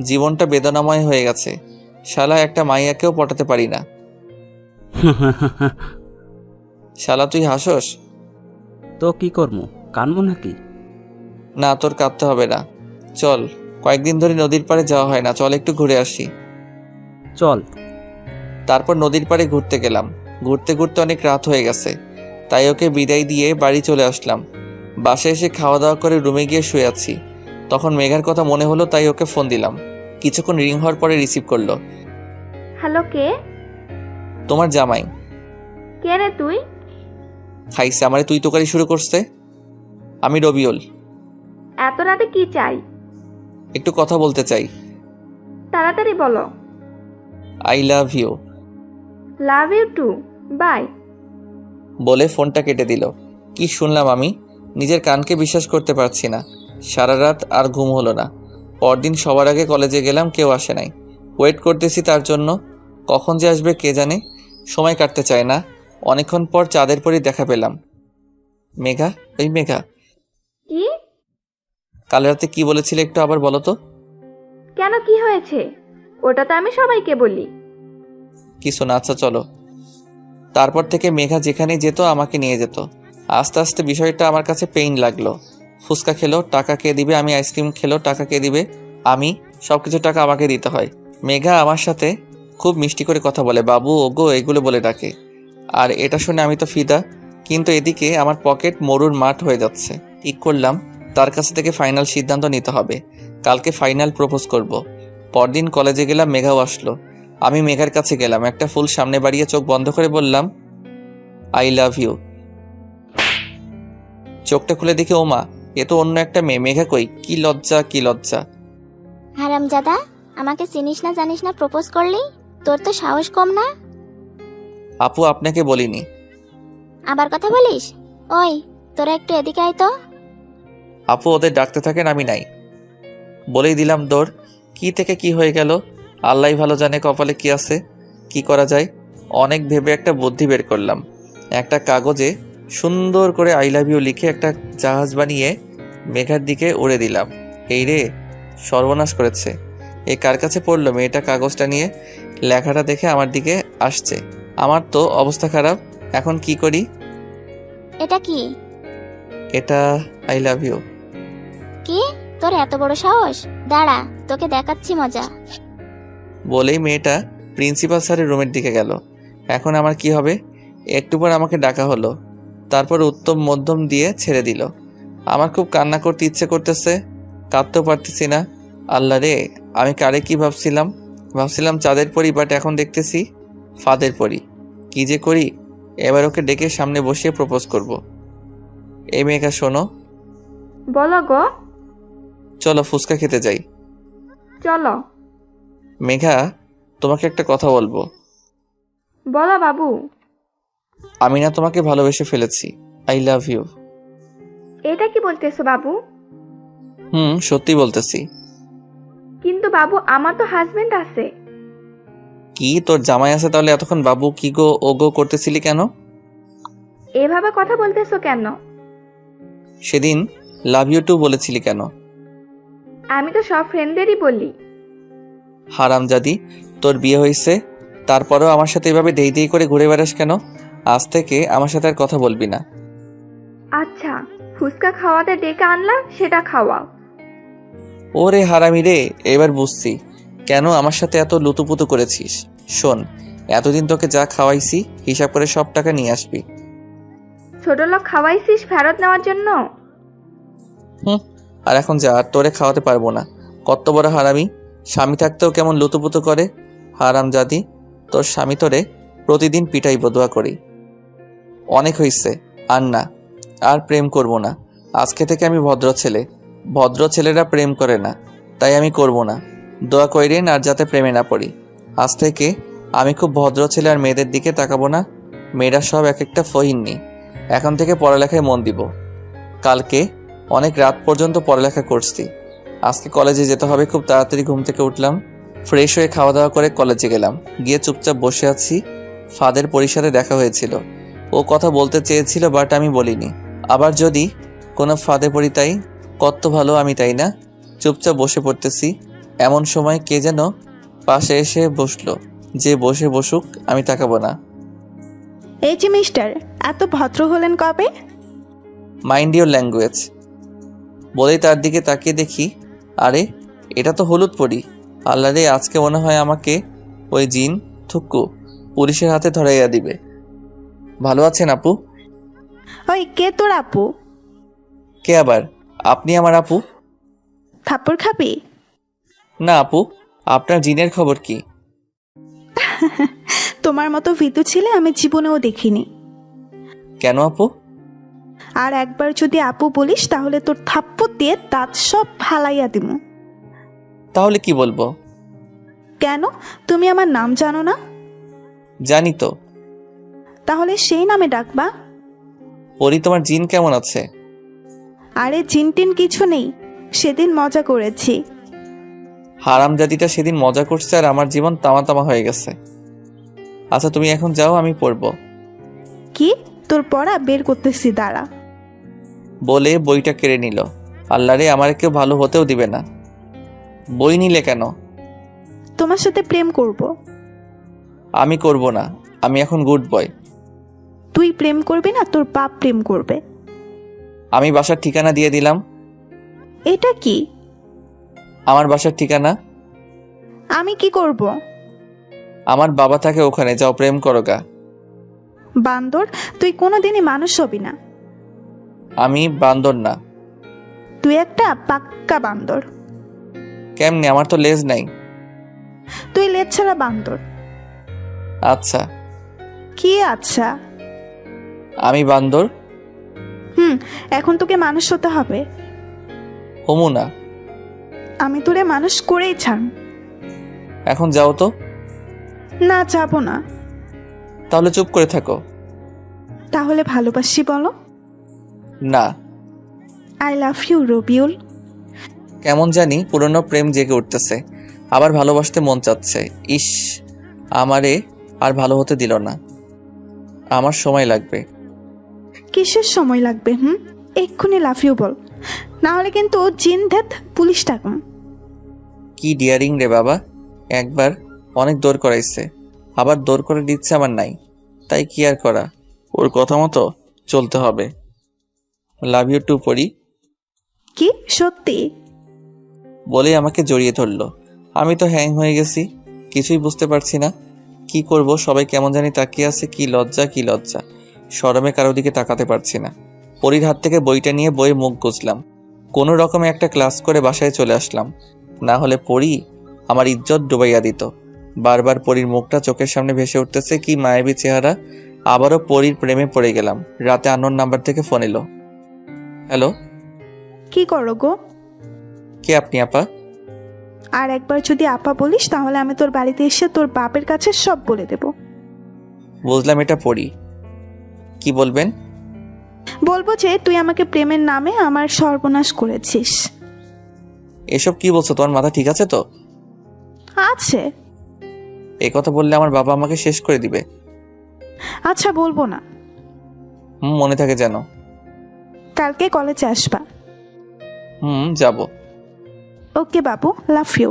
জীবনটা বেদনাময় হয়ে গেছে। শালা একটা মাইয়াকেও পটাতে পারি না। শালা তুই হাসোস? তো কি করবো, কানবো নাকি? না, তোর কাঁদতে হবে না। চল, কয়েকদিন ধরে নদীর পাড়ে যাওয়া হয় না, চল একটু ঘুরে আসি। চল। তারপর নদীর পাড়ে ঘুরতে গেলাম। ঘুরতে ঘুরতে অনেক রাত হয়ে গেছে, তাই ওকে বিদায় দিয়ে বাড়ি চলে আসলাম। বাসায় এসে খাওয়া দাওয়া করে রুমে গিয়ে শুয়ে আছি। তখন মেঘার কথা মনে হলো, তাই ওকে ফোন দিলাম। কিছুক্ষণ রিং হওয়ার পরে রিসিভ করলো। হ্যালো, কে? তোমার জামাই। কে রে তুই? খাইছে আমারে তুই তোকারি শুরু করছে। আমি রবিউল। এত রাতে কি চাই? একটু কথা বলতে চাই। তাড়াতাড়ি বলো। I love you. Love you too, bye. বলে ফোনটা কেটে দিল। কি শুনলাম আমি? নিজের কানকে বিশ্বাস করতে পারছি না। সারা রাত আর ঘুম হলো না। পরদিন সবার আগে কলেজে গেলাম, কেউ আসে নাই। ওয়েট করতেছি তার জন্য, কখন যে আসবে কে জানে। সময় কাটতে চায় না। অনেকক্ষণ পর চাঁদের পরই দেখা পেলাম। মেঘা, ওই মেঘা। কি? কাল রাতে কি বলেছিলে একটু আবার বলো তো। কেন, কি হয়েছে? ওটা তো আমি সবাইকে বলি। কিছু না, আচ্ছা চলো। তারপর থেকে মেঘা যেখানে যেত আমাকে নিয়ে যেত। আস্তে আস্তে বিষয়টা আমার কাছে পেইন লাগলো। ফুচকা খেলো, টাকা কে দিবে? আমি আইসক্রিম খেলো, টাকা কে দিবে? আমি। সবকিছু টাকা আমাকে দিতে হয়। মেঘা আমার সাথে খুব মিষ্টি করে কথা বলে, বাবু, ওগো এগুলো বলে ডাকে। আর এটা শুনে আমি তো ফিদা। কিন্তু এদিকে আমার পকেট মরুর মাঠ হয়ে যাচ্ছে। ঠিক করলাম তার কাছ থেকে ফাইনাল সিদ্ধান্ত নিতে হবে। কালকে ফাইনাল প্রপোজ করব। পরদিন কলেজে গেলাম, মেঘাও আসলো। আমি মেঘার কাছে গেলাম, একটা ফুল সামনে বাড়িয়ে চোখ বন্ধ করে বললাম, আই লাভ ইউ। চোখটা খুলে দেখি ওমা, এ তো অন্য একটা মেয়ে। মেঘা কই? কি লজ্জা, কি লজ্জা। হারামজাদা, আমাকে চিনিস না জানিস না প্রপোজ করলি? তোর তো সাহস কম না। আপু, আপনাকে বলিনি। আবার কথা বলিস? ওই, তোরা একটু এদিকে আয় তো। আপু, ওদের ডাকতে থাকেন, আমি নাই। বলেই দিলাম দৌড়। কি থেকে কি হয়ে গেল আল্লাহই ভালো জানে, কপালে কি আছে। কি করা যায়? অনেক ভেবে একটা বুদ্ধি বের করলাম। একটা কাগজে সুন্দর করে আই লাভ ইউ লিখে একটা জাহাজ বানিয়ে মেঘার দিকে উড়ে দিলাম। এই রে, সর্বনাশ করেছে। এই কার কাছে পড়লো? মেয়েটা কাগজটা নিয়ে লেখাটা দেখে আমার দিকে আসছে। আমার তো অবস্থা খারাপ। এখন কি করি? এটা কি? এটা আই লাভ ইউ। কি? তোর এত বড় সাহস? দাঁড়া, তোকে দেখাচ্ছি মজা। বলেই মেয়েটা প্রিন্সিপাল স্যারের রুমের দিকে গেল। এখন আমার কি হবে? একটু পর আমাকে ডাকা হলো। তারপর উত্তম মধ্যম দিয়ে ছেড়ে দিল। আমার খুব কান্না করতে ইচ্ছে করতেছে, কাঁদতেও পারতেছি না। আল্লাহ রে, আমি কারে কি ভাবছিলাম চাঁদের পরি, বাট এখন দেখতেছি ফাদের পরি। কি যে করি? এবার ওকে ডেকে সামনে বসিয়ে প্রপোজ করব। এই মেয়েকা, শোনো। বলো গো। চলো ফুচকা খেতে যাই। চলো। মেঘা, তোমাকে একটা কথা বলবো। বলো বাবু। আমি না তোমাকে ভালোবেসে ফেলেছি। I love you. এটা কি বলতেছো বাবু? সত্যি বলতেছি। কিন্তু বাবু, আমার তো হাজবেন্ড আছে। কি, তোর জামাই আছে? তাহলে এতক্ষণ বাবু কি গো ও গো করতেছিলি কেন? এভাবে কথা বলতেছো কেন? সেদিন লাভ ইউ টু বলেছিলি কেন? আমি তো সব ফ্রেন্ডদেরই বলি। হারামজাদি, তোর বিয়ে হয়েছে, তারপরেও আমার সাথে এভাবে দেই দেই করে ঘুরে বেড়াস কেন? আজ থেকে আমার সাথে আর কথা বলবি না। আচ্ছা, ফুচকা খাওয়াতে ডেকে আনলাম, সেটা খাওয়াও। ওরে হারামি রে, এবার বুঝছি কেন আমার সাথে এত লুতুপুতু করেছিস। শোন, এতদিন তোকে যা খাওয়াইছি হিসাব করে সব টাকা নিয়ে আসবি। ছোট লোক খাওয়াইছিস ফেরত নেওয়ার জন্য? আর এখন যা, আর তোরে খাওয়াতে পারবো না। কত বড় হারামি, স্বামী থাকতেও কেমন লুতুপুতু করে। হারামজাদি, তোর স্বামী তোরে প্রতিদিন পিটাইব, দোয়া করি। অনেক হইছে, আর না, আর প্রেম করব না। আজকে থেকে আমি ভদ্র ছেলে। ভদ্র ছেলেরা প্রেম করে না, তাই আমি করব না। দোয়া কইরেন আর যাতে প্রেমে না পড়ি। আজ থেকে আমি খুব ভদ্র ছেলে, আর মেয়েদের দিকে তাকাবো না। মেয়েরা সব এক একটা ফহিন্নি। এখন থেকে পড়ালেখায় মন দিব। কালকে অনেক রাত পর্যন্ত পড়ালেখা করছি। আজকে কলেজে যেতে হবে। খুব তাড়াতাড়ি ঘুম থেকে উঠলাম, ফ্রেশ হয়ে খাওয়া দাওয়া করে কলেজে গেলাম। গিয়ে চুপচাপ বসে আছি। ফাদের পরীর সাথে দেখা হয়েছিল। ও কথা বলতে চেয়েছিল, বাট আমি বলিনি। আবার যদি কোনো ফাদে পড়ি, তাই কত ভালো আমি, তাই না? চুপচাপ বসে পড়তেছি, এমন সময় কে যেন পাশে এসে বসলো। যে বসে বসুক, আমি তাকাবো না। এই যে মিস্টার, এত ভদ্র হলেন কবে? মাইন্ড ইউর ল্যাঙ্গুয়েজ বলেই তার দিকে তাকিয়ে দেখি, আরে এটা তো হলুদ পরি। আল্লাহ রে, আজকে মনে হয় আমাকে ওই জিন থুক্কু পুলিশের হাতে ধরাইয়া দিবে। ভালো আছেন আপু? ওই কে তোর আপু? কে আবার? আপনি আমার আপু? থাপ্পড় খাবি? না আপু, আপনার জিনের খবর কি? তোমার মতো ভীতু ছেলে আমি জীবনেও দেখিনি। কেন আপু? আর একবার যদি আপু বলিস তাহলে তোর থাপ্পড় দিয়ে দাঁত সব ফালাইয়া দিমু। তাহলে কি বলবো? কেন, তুমি আমার নাম জানো না? জানি তো। তাহলে সেই নামে ডাকবা। পরি, তোমার জিন কেমন আছে? আরে জিনটিন কিছু নেই, সেদিন মজা করেছি। হারামজাদিটা সেদিন মজা করছে আর আমার জীবন তামা তামা হয়ে গেছে। আচ্ছা তুমি এখন যাও, আমি পড়বো। কি? তোর পড়া বের করতেছি, দাঁড়া। বলে বইটা কেড়ে নিল। আল্লাহরে, আমার কেউ ভালো হতেও দিবে না। বই নিলে কেন? তোমার সাথে প্রেম করব। আমি করব না, আমি এখন গুড বয়। তুই প্রেম করবি না, তোর বাপ প্রেম করবে। আমি বাসার ঠিকানা দিয়ে দিলাম। এটা কি? আমার বাসার ঠিকানা। আমি কি করব? আমার বাবা থাকে ওখানে, যাও প্রেম করো গা। বান্দর, তুই কোনোদিনই মানুষ হবি না। আমি বান্দর না। তুই একটা পাক্কা বান্দর। কেমনে? আমার তো লেজ নাই। তুই লেজ ছাড়া বান্দর। আচ্ছা। কি আচ্ছা? আমি বান্দর। এখন তোকে মানুষ হতে হবে। হমু না। আমি তোরে মানুষ করেই ছাড়। এখন যাও তো। না, যাবো না। তাহলে চুপ করে থাকো। তাহলে ভালোবাসি বলো। না। I love you Rabiul. কেমন জানি পুরনো প্রেম জেগে উঠতেছে, আবার ভালোবাসতে মন চাচ্ছে। ইস, আমারে আর ভালো হতে দিল না। আমার সময় লাগবে। কিসের সময় লাগবে? এক্ষুনি লাভ ইউ বল, না হলে কিন্তু জিন ধ্যাত পুলিশ ডাকুন। কি ডিয়ারিং রে বাবা, একবার অনেক দৌড় করাইছে, আবার দৌড় করে দিচ্ছে আমার নাই, তাই কি আর করা, ওর কথা মতো চলতে হবে। লাভ ইউ টু পড়ি। কি সত্যি? বলে আমাকে জড়িয়ে ধরলো। আমি তো হ্যাং হয়ে গেছি, কিছুই বুঝতে পারছি না কি করব। সবাই কেমন জানি তাকিয়ে আছে, কি লজ্জা কি লজ্জা। শরমে কারো দিকে তাকাতে পারছি না। পরীর হাত থেকে বইটা নিয়ে বইয়ে মুখ গুজলাম। কোনো রকমে একটা ক্লাস করে বাসায় চলে আসলাম, না হলে পরী আমার ইজ্জত ডুবাইয়া দিত। বারবার পরীর মুখটা চোখের সামনে ভেসে উঠতেছে, কি মায়াবী চেহারা। আবারও পরীর প্রেমে পড়ে গেলাম। রাতে আননোন নাম্বার থেকে ফোন এলো। হ্যালো। কি করো গো? কে আপনি আপা? আর একবার যদি আপা বলিস তাহলে আমি তোর বাড়িতে এসে তোর বাপের কাছে সব বলে দেব। বুঝলাম, এটা পড়ি। কি বলবেন? বলবো যে তুই আমাকে প্রেমের নামে আমার সর্বনাশ করেছিস। এসব কি বলছো? তোমার মাথা ঠিক আছে তো? আছে। এই কথা বললে আমার বাবা আমাকে শেষ করে দিবে। আচ্ছা, বলবো না। মনে থাকে যেন। কালকে কলেজে আসবা। যাব। ওকে বাবু, লাভ ইউ।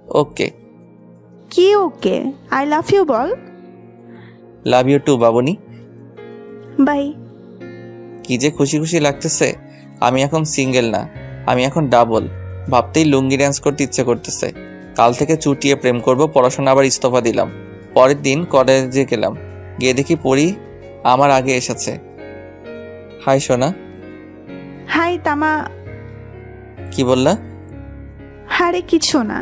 ওকে। কি ওকে? আই লাভ ইউ বল। লাভ ইউ টু বাবুনি। বাই। কি যে খুশি খুশি লাগতেছে। আমি এখন সিঙ্গেল না, আমি এখন ডাবল। ভাবতেই লুঙ্গি ড্যান্স করতে ইচ্ছে করতেছে। কাল থেকে চুটিয়ে প্রেম করব। পড়াশোনা আবার ইস্তফা দিলাম। পরের দিন কলেজে গেলাম, গিয়ে দেখি পড়ি আমার আগে এসেছে। হাই সোনা। হাই তামা। কি বললা? হারে কিছু না।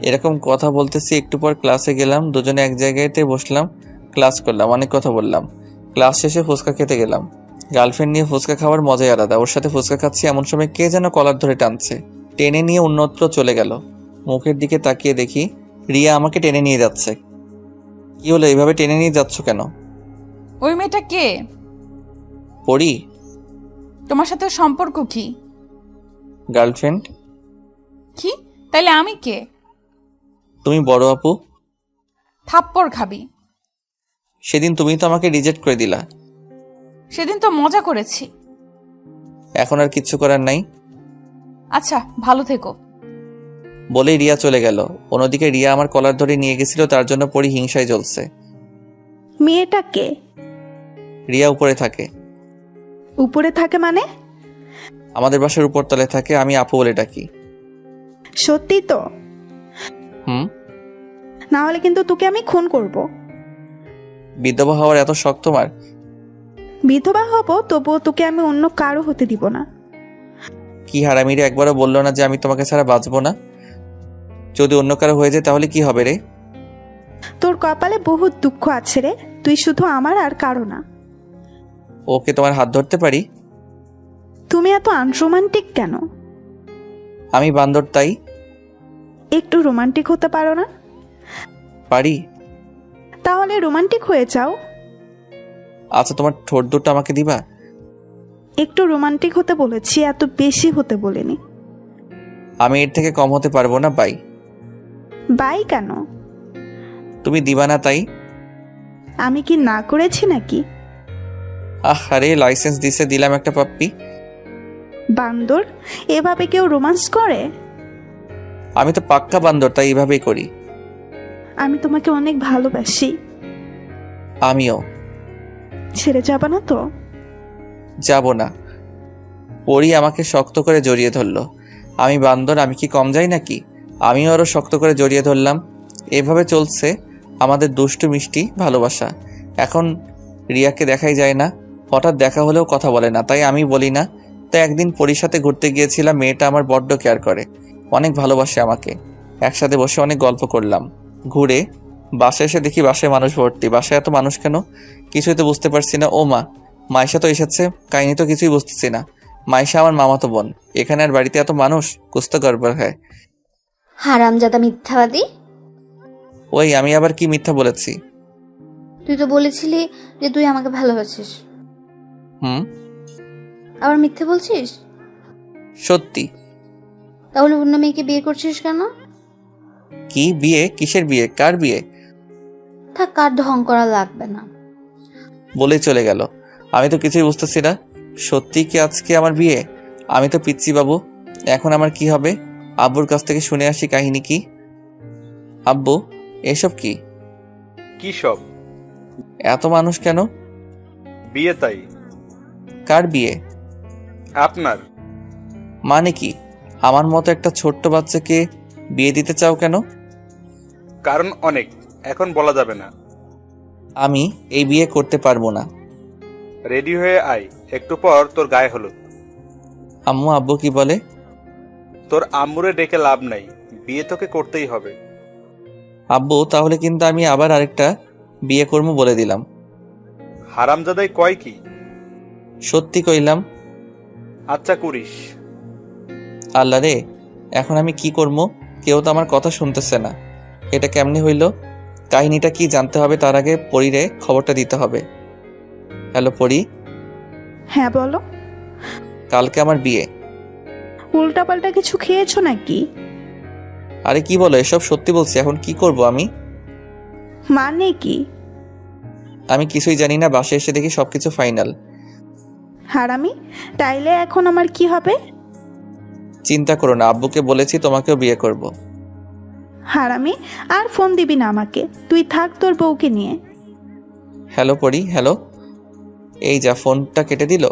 এরকম কথা বলতেছি, একটু পর ক্লাসে গেলাম। দুজনে এক জায়গাতে বসলাম, ক্লাস করলাম, অনেক কথা বললাম। ক্লাস শেষে ফুচকা খেতে গেলাম। গার্লফ্রেন্ড নিয়ে ফুচকা খাওয়ার মজাই আলাদা। ওর সাথে ফুচকা খাচ্ছি, এমন সময় কে যেন কলার ধরে টানছে, টেনে নিয়ে অন্যত্র চলে গেল। মুখের দিকে তাকিয়ে দেখি রিয়া আমাকে টেনে নিয়ে যাচ্ছে। কি হলো, এইভাবে টেনে নিয়ে যাচ্ছ কেন? ওই মেয়েটা কে? পড়ি, তোমার সাথে ওর সম্পর্ক কি? গার্লফ্রেন্ড। কি? তাইলে আমি কে? তুমি বড় আপু। থাপ্পড় খাবি। সেদিন তুমি তো আমাকে রিজেক্ট করে দিলা। সেদিন তো মজা করেছি। এখন আর কিচ্ছু করার নাই। আচ্ছা, ভালো থেকো। বলেই রিয়া চলে গেল। অন্যদিকে রিয়া আমার কলার ধরে নিয়ে গেছিল, তার জন্য পড়ি হিংসায় জ্বলছে। মেয়েটা কে? রিয়া উপরে থাকে। উপরে থাকে মানে? আমাদের বাসার উপর তলায় থাকে, আমি আপু বলে ডাকি। সত্যি তো? হুম। না হলে কিন্তু তোকে আমি খুন করব। বিধবা হওয়ার এত শখ তোমার? বিধবা হব, তবুও তোকে আমি অন্য কারো হতে দিব না। কি হারামিরে, একবারও বললো না যে আমি তোমাকে ছাড়া বাঁচবো না? যদি অন্য কারো হয়ে যায় তাহলে কি হবে রে? তোর কপালে বহুত দুঃখ আছে রে, তুই শুধু আমার আর কারো না। ওকে, তোমার হাত ধরতে পারি? তুমি এত আনরোমান্টিক কেন? আমি বান্দর তাই। একটু রোমান্টিক হতে পারো না? পারি। তাহলে রোমান্টিক হয়ে যাও। আচ্ছা, তোমার ঠোঁট দুটো আমাকে দিবা? একটু রোমান্টিক হতে বলেছি, এত বেশি হতে বলিনি। আমি এর থেকে কম হতে পারবো না, বাই। বাই কেন? তুমি দিবা না তাই। আমি কি না করেছি নাকি? আরে লাইসেন্স দিছে, দিলাম একটা পাপ্পি। বান্দর, এভাবে কেউ রোমান্স করে? আমি তো পাক্কা বান্দর, তাই এভাবেই করি। আমি তোমাকে অনেক ভালোবাসি। আমিও। ছেড়ে যাবা না তো? যাব না। পরি আমাকে শক্ত করে জড়িয়ে ধরলো। আমি বান্দর, আমি কি কম যাই নাকি? আমিও আরো শক্ত করে জড়িয়ে ধরলাম। এভাবে চলছে আমাদের দুষ্টু মিষ্টি ভালোবাসা। এখন রিয়াকে দেখাই যায় না, হঠাৎ দেখা হলেও কথা বলে না, তাই আমি বলি না। তাই একদিন পরির সাথে ঘুরতে গিয়েছিলাম। মেয়েটা আমার বড্ড কেয়ার করে, অনেক ভালোবাসে আমাকে। একসাথে বসে অনেক গল্প করলাম। ঘুরে বাসায় এসে দেখি বাসায় মানুষ ভর্তি। বাসায় এত মানুষ কেন কিছুই তো বুঝতে পারছি না। ও মা, মাইশা তো এসেছে, কাহিনী তো কিছুই বুঝতেছি না। মাইশা আমার মামাতো বোন, এখানে আর বাড়িতে এত মানুষ, কুস্ত গড়বড় হয়। হারামজাদা মিথ্যাবাদী। ওই আমি আবার কি মিথ্যা বলেছি? তুই তো বলেছিলি যে তুই আমাকে ভালোবাসিস। হুম। আবার মিথ্যে বলছিস? সত্যি। তাহলে অন্য মেয়েকে বিয়ে করছিস কেন? কি বিয়ে? কিসের বিয়ে? কার বিয়ে? থাক, কার ঢং করা লাগবে না। বলেই চলে গেল। আমি তো কিছুই বুঝতেছি না। সত্যি কি আজকে আমার বিয়ে? আমি তো পিচ্ছি বাবু। এখন আমার কি হবে? আব্বুর কাছ থেকে শুনে আসি কাহিনী কি। আব্বু, এসব কি? কি সব? এত মানুষ কেন? বিয়ে তাই। কার বিয়ে? আপনার। মানে কি? আমার মতো একটা ছোট্ট বাচ্চাকে বিয়ে দিতে চাও কেন? কারণ অনেক, এখন বলা যাবে না। আমি এই বিয়ে করতে পারবো না। রেডি হয়ে আয়, একটু পর তোর গায়ে হলুদ। আম্মু আব্বু কি বলে? তোর আম্মুরে ডেকে লাভ নাই, বিয়ে তোকে করতেই হবে। আব্বু, তাহলে কিন্তু আমি আবার আরেকটা বিয়ে করবো বলে দিলাম। হারামজাদাই কয় কি? সত্যি কইলাম। আচ্ছা করিস। আল্লাহ রে, এখন আমি কি করবো? কেউ তো আমার কথা শুনতেছে না। এটা কেমনে হইল? কাহিনীটা কি জানতে হবে, তার আগে পরীরে খবরটা দিতে হবে। হ্যালো পরী। হ্যাঁ বলো। কালকে আমার বিয়ে। উল্টাপাল্টা কিছু খেয়েছো নাকি? আরে কি বলো এসব? সত্যি বলছি। এখন কি করব আমি? মানে কি? আমি কিছুই জানি না। বাসায় এসে দেখি সবকিছু ফাইনাল। হারামি, তাইলে এখন আমার কি হবে? চিন্তা করো না, আব্বুকে বলেছি তোমাকেও বিয়ে করব। হারামি, আর ফোন দিবি না আমাকে, তুই থাক তোর বউকে নিয়ে। হ্যালো পরী। হ্যালো। এই যা, ফোনটা কেটে দিল।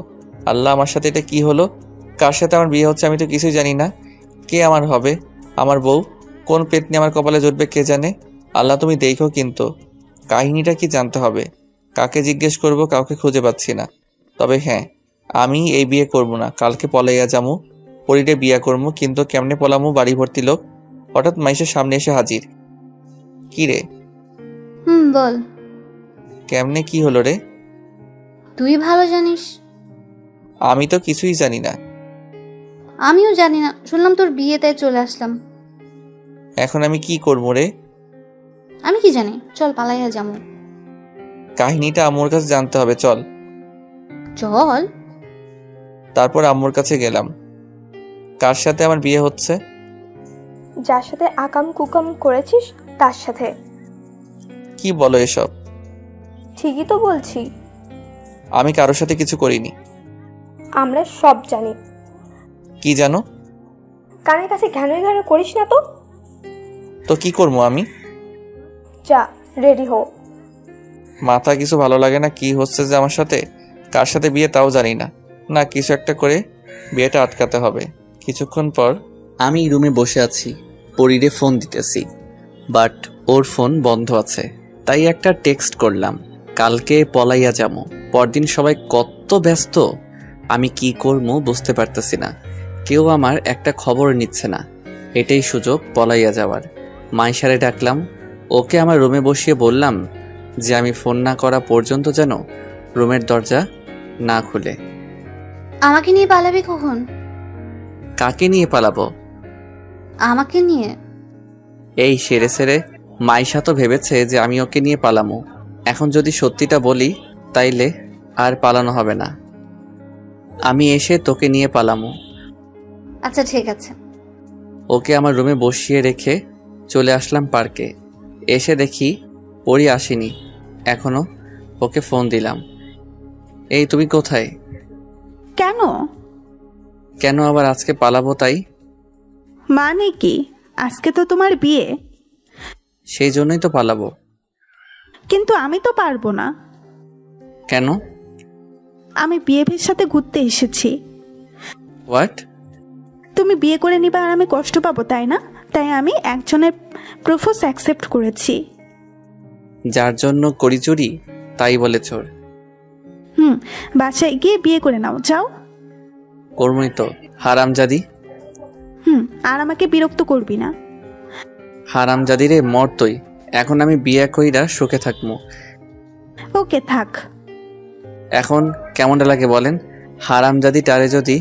আল্লাহ, আমার সাথে এটা কি হলো? কার সাথে আমার বিয়ে হচ্ছে আমি তো কিছুই জানি না। কে আমার হবে? আমার বউ? কোন পেতনি আমার কপালে জুটবে কে জানে। আল্লাহ তুমি দেখো, কিন্তু কাহিনীটা কি জানতে হবে। কাকে জিজ্ঞেস করব? কাউকে খুঁজে পাচ্ছি না। তবে হ্যাঁ, আমি এই বিয়ে করব না। কালকে পলাইয়া যামু, পরীরে বিয়ে করবো। কিন্তু কেমনে পলামু? বাড়ি ভর্তি লোক। হঠাৎ মাইশের সামনে এসে হাজির। কি রে? বল। কেমনে কি হলো রে? তুই ভালো জানিস। আমি তো কিছুই জানি না। আমিও জানি না, শুনলাম তোর বিয়ে, তাই চলে আসলাম। এখন আমি কি করবো রে? আমি কি জানি, চল পালাইয়া যাবো। কাহিনীটা আম্মুর কাছে জানতে হবে, চল। চল। তারপর আম্মুর কাছে গেলাম। কার সাথে আমার বিয়ে হচ্ছে? যার সাথে আকাম কুকাম করেছিস তার সাথে। কি বলো এসব? ঠিকই তো বলছি। আমি কারোর সাথে কিছু করিনি। আমরা সব জানি। কি জানো? কানের কাছে ঘ্যানো ঘ্যানো করিস না তো। তো কি করবো আমি? যা, রেডি হো। মাথা কিছু ভালো লাগে না, কি হচ্ছে যে আমার সাথে? কার সাথে বিয়ে তাও জানি না। না, কিছু একটা করে বিয়েটা আটকাতে হবে। কিছুক্ষণ পর আমি রুমে বসে আছি, পরিরে ফোন দিতেছি, বাট ওর ফোন বন্ধ আছে। তাই একটা টেক্সট করলাম, কালকে পলাইয়া যাবো। পরদিন সবাই কত ব্যস্ত, আমি কি করবো বুঝতে পারতেছি না। কেউ আমার একটা খবর নিচ্ছে না। এটাই সুযোগ পলাইয়া যাওয়ার। মাইশারে ডাকলাম, ওকে আমার রুমে বসিয়ে বললাম যে আমি ফোন না করা পর্যন্ত যেন রুমের দরজা না খুলে। আমাকে নিয়ে পালাবি কখন? কাকে নিয়ে পালাবো? আমাকে নিয়ে। এই সেরে সেরে মাইশা তো ভেবেছে যে আমি ওকে নিয়ে পালামো। এখন যদি সত্যিটা বলি তাইলে আর পালানো হবে না। আমি এসে তোকে নিয়ে পালামো। আচ্ছা ঠিক আছে। ওকে আমার রুমে বসিয়ে রেখে চলে আসলাম পার্কে। এসে দেখি পরি আসেনি এখনো। ওকে ফোন দিলাম, এই তুমি কোথায়? কেন? কেন আবার আজকে পালাবো তাই? মানে কি? আজকে তো তোমার বিয়ে। সেই জন্যই তো পালাবো। কিন্তু আমি তো পারবো না। কেন? আমি বিয়ের সাথে ঘুরতে এসেছি। হোয়াট? তুমি বিয়ে করে নিবা আর আমি কষ্ট পাবো, তাই না? তাই আমি একজনের প্রপোজ অ্যাকসেপ্ট করেছি। যার জন্য করি চুরি তাই বলে চোর। বাসায় গিয়ে বিয়ে করে নাও, যাও। কর্মই তো, হারামজাদি। আর আমাকে বিরক্ত করবি না। হারামজাদি রে, মর তুই। এখন আমি বিয়ে কইরা সুখে থাকবো। ওকে থাক। এখন কেমনটা লাগে বলেন? হারামজাদি টারে যদি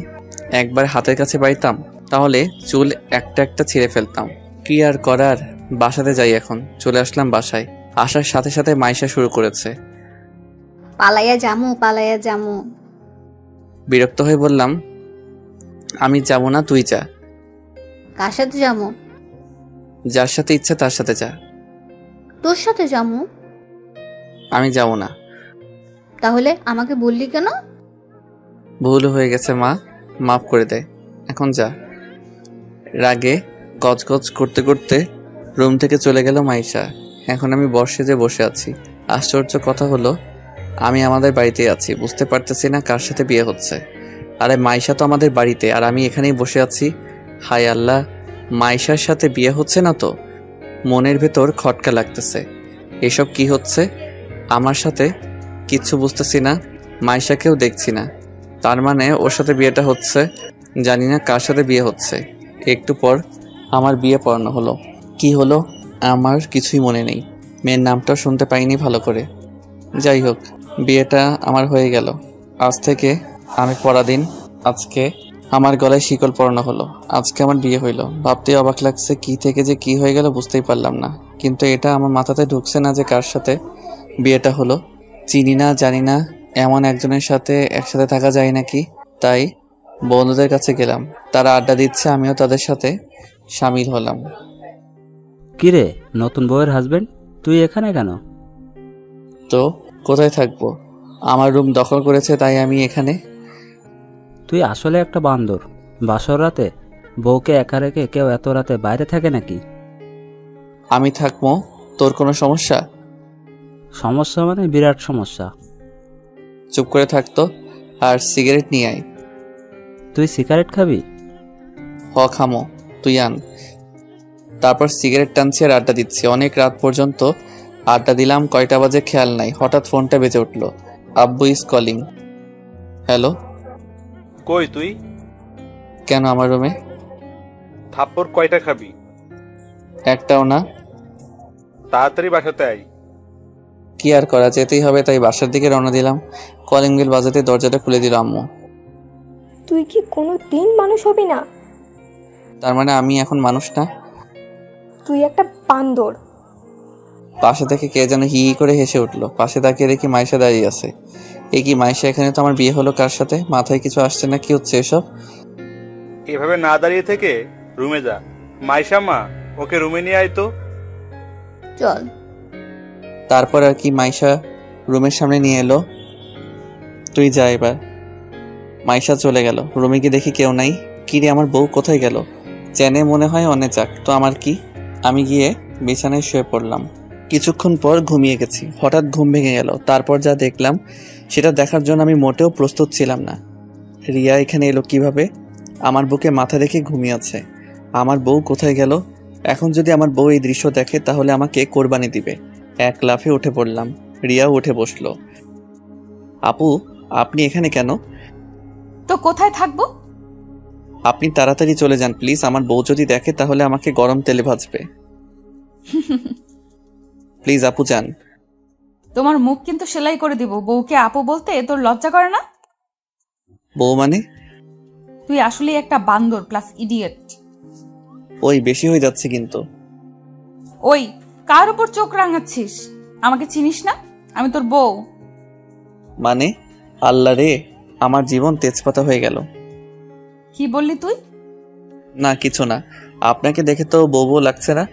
একবার হাতের কাছে পাইতাম তাহলে চুল একটা একটা ছিঁড়ে ফেলতাম। কি আর করার, বাসাতে যাই এখন। চলে আসলাম বাসায়। আসার সাথে সাথে মাইশা শুরু করেছে, পালাইয়া জামু, পালাইয়া জামু। বিরক্ত হয়ে বললাম, আমি যাবো না, তুই যা। কার সাথে জামু? যার সাথে ইচ্ছা তার সাথে যা। তোর সাথে জামু? আমি যাবো না। তাহলে আমাকে বললি কেন? ভুল হয়ে গেছে মা, মাফ করে দে, এখন যা। রাগে গজগজ করতে করতে রুম থেকে চলে গেল মাইশা। এখন আমি বর্ষে বসে আছি। আশ্চর্য কথা হলো, আমি আমাদের বাড়িতে আছি, বুঝতে পারতেছি না কার সাথে বিয়ে হচ্ছে। আরে মাইশা তো আমাদের বাড়িতে, আর আমি এখানেই বসে আছি। হায় আল্লাহ, মাইশার সাথে বিয়ে হচ্ছে না তো? মনের ভেতর খটকা লাগতেছে। এসব কি হচ্ছে আমার সাথে? কিচ্ছু বুঝতেছি না। মাইশাকেও দেখছি না, তার মানে ওর সাথে বিয়েটা হচ্ছে। জানি না কার সাথে বিয়ে হচ্ছে। একটু পর আমার বিয়ে পড়ানো হলো। কি হলো আমার কিছুই মনে নেই। মেয়ের নামটাও শুনতে পাইনি ভালো করে। যাই হোক, বিয়েটা আমার হয়ে গেল। আজ থেকে আমি পরাধীন। আজকে আমার গলায় শিকল পরানো হলো। আজকে আমার বিয়ে হইল। ভাবতে অবাক লাগছে, কি থেকে যে কি হয়ে গেল বুঝতেই পারলাম না। কিন্তু এটা আমার মাথাতে ঢুকছে না যে কার সাথে বিয়েটা হলো। চিনি না, জানি না, এমন একজনের সাথে একসাথে থাকা যায় নাকি। তাই বন্ধুদের কাছে গেলাম, তারা আড্ডা দিচ্ছে, আমিও তাদের সাথে সামিল হলাম। কিরে, নতুন বউয়ের হাজবেন্ড, তুই এখানে কেন? তো কোথায় থাকবো? আমার রুম দখল করেছে, তাই আমি এখানে। তুই আসলে একটা বান্দর। বাসর রাতে বউকে একা রেখে কেউ এত রাতে বাইরে থাকে নাকি? আমি থাকবো, তোর কোনো সমস্যা? সমস্যা মানে বিরাট সমস্যা। চুপ করে থাকতো আর সিগারেট নিয়ে আয়। তুই সিগারেট খাবি? খামো, তুই আন। তারপর সিগারেট টানছি আর আড্ডা দিচ্ছি। অনেক রাত পর্যন্ত আড্ডা দিলাম। কয়টা বাজে খেয়াল নাই। হঠাৎ ফোনটা বেজে উঠলো। আব্বু ইজ কলিং। হ্যালো। কই তুই? কেন আমার রুমে? থাপ্পড় কয়টা খাবি? একটাও না। তাড়াতাড়ি বাসাতে আই। কি আর করা, যেতেই হবে, তাই বাসার দিকে রওনা দিলাম। কলিং বেল বাজাতে দরজাটা খুলে দিল আম্মু। তুই কি কোনো দিন মানুষ হবি না? তার মানে আমি এখন মানুষ না? তুই একটা বান্দর। পাশে থেকে কে যেন হি হি করে হেসে উঠলো। পাশে তাকিয়ে দেখি মাইশা দাঁড়িয়ে আছে। এ কি মাইশা, এখানে তো আমার বিয়ে হলো কার সাথে? মাথায় কিছু আসছে না, কি হচ্ছে এসব? এভাবে না দাঁড়িয়ে থেকে রুমে যা। মাইশা মা, ওকে রুমে নিয়ে আয় তো। চল। তারপর আর কি মাইশা রুমের সামনে নিয়ে এলো। তুই যা এবার। মাইশা চলে গেল। রুমে গিয়ে দেখি কেউ নাই। কিরে, আমার বউ কোথায় গেল? চেনে মনে হয়, অনেক যাক তো আমার কি। আমি গিয়ে বিছানায় শুয়ে পড়লাম। কিছুক্ষণ পর ঘুমিয়ে গেছি। হঠাৎ ঘুম ভেঙে গেল। তারপর যা দেখলাম সেটা দেখার জন্য আমি মোটেও প্রস্তুত ছিলাম না। রিয়া এখানে এলো কিভাবে? আমার বুকে মাথা রেখে ঘুমিয়ে আছে। আমার বউ কোথায় গেল? এখন যদি আমার বউ এই দৃশ্য দেখে তাহলে আমাকে কোরবানি দিবে। এক লাফে উঠে পড়লাম। রিয়াও উঠে বসলো। আপু, আপনি এখানে কেন? তো কোথায় থাকবো? আপনি তাড়াতাড়ি চলে যান প্লিজ। আমার বউ যদি দেখে তাহলে আমাকে গরম তেলে ভাজবে। প্লিজ আপু যান। তোমার মুখ কিন্তু সেলাই করে দিব। বউকে আপু বলতে তোর লজ্জা করে না? বউ মানে? তুই আসলে একটা বান্দর প্লাস ইডিয়েট। ওই বেশি হয়ে যাচ্ছে কিন্তু। ওই, কার উপর চোখ রাঙাচ্ছিস? আমাকে চিনিস না? আমি তোর বউ। মানে? আল্লাহ রে, আমার জীবন তেজপাতা হয়ে গেল। কি বললি তুই? না কিছু না। আপনাকে দেখে তো বউ বউ লাগছে না।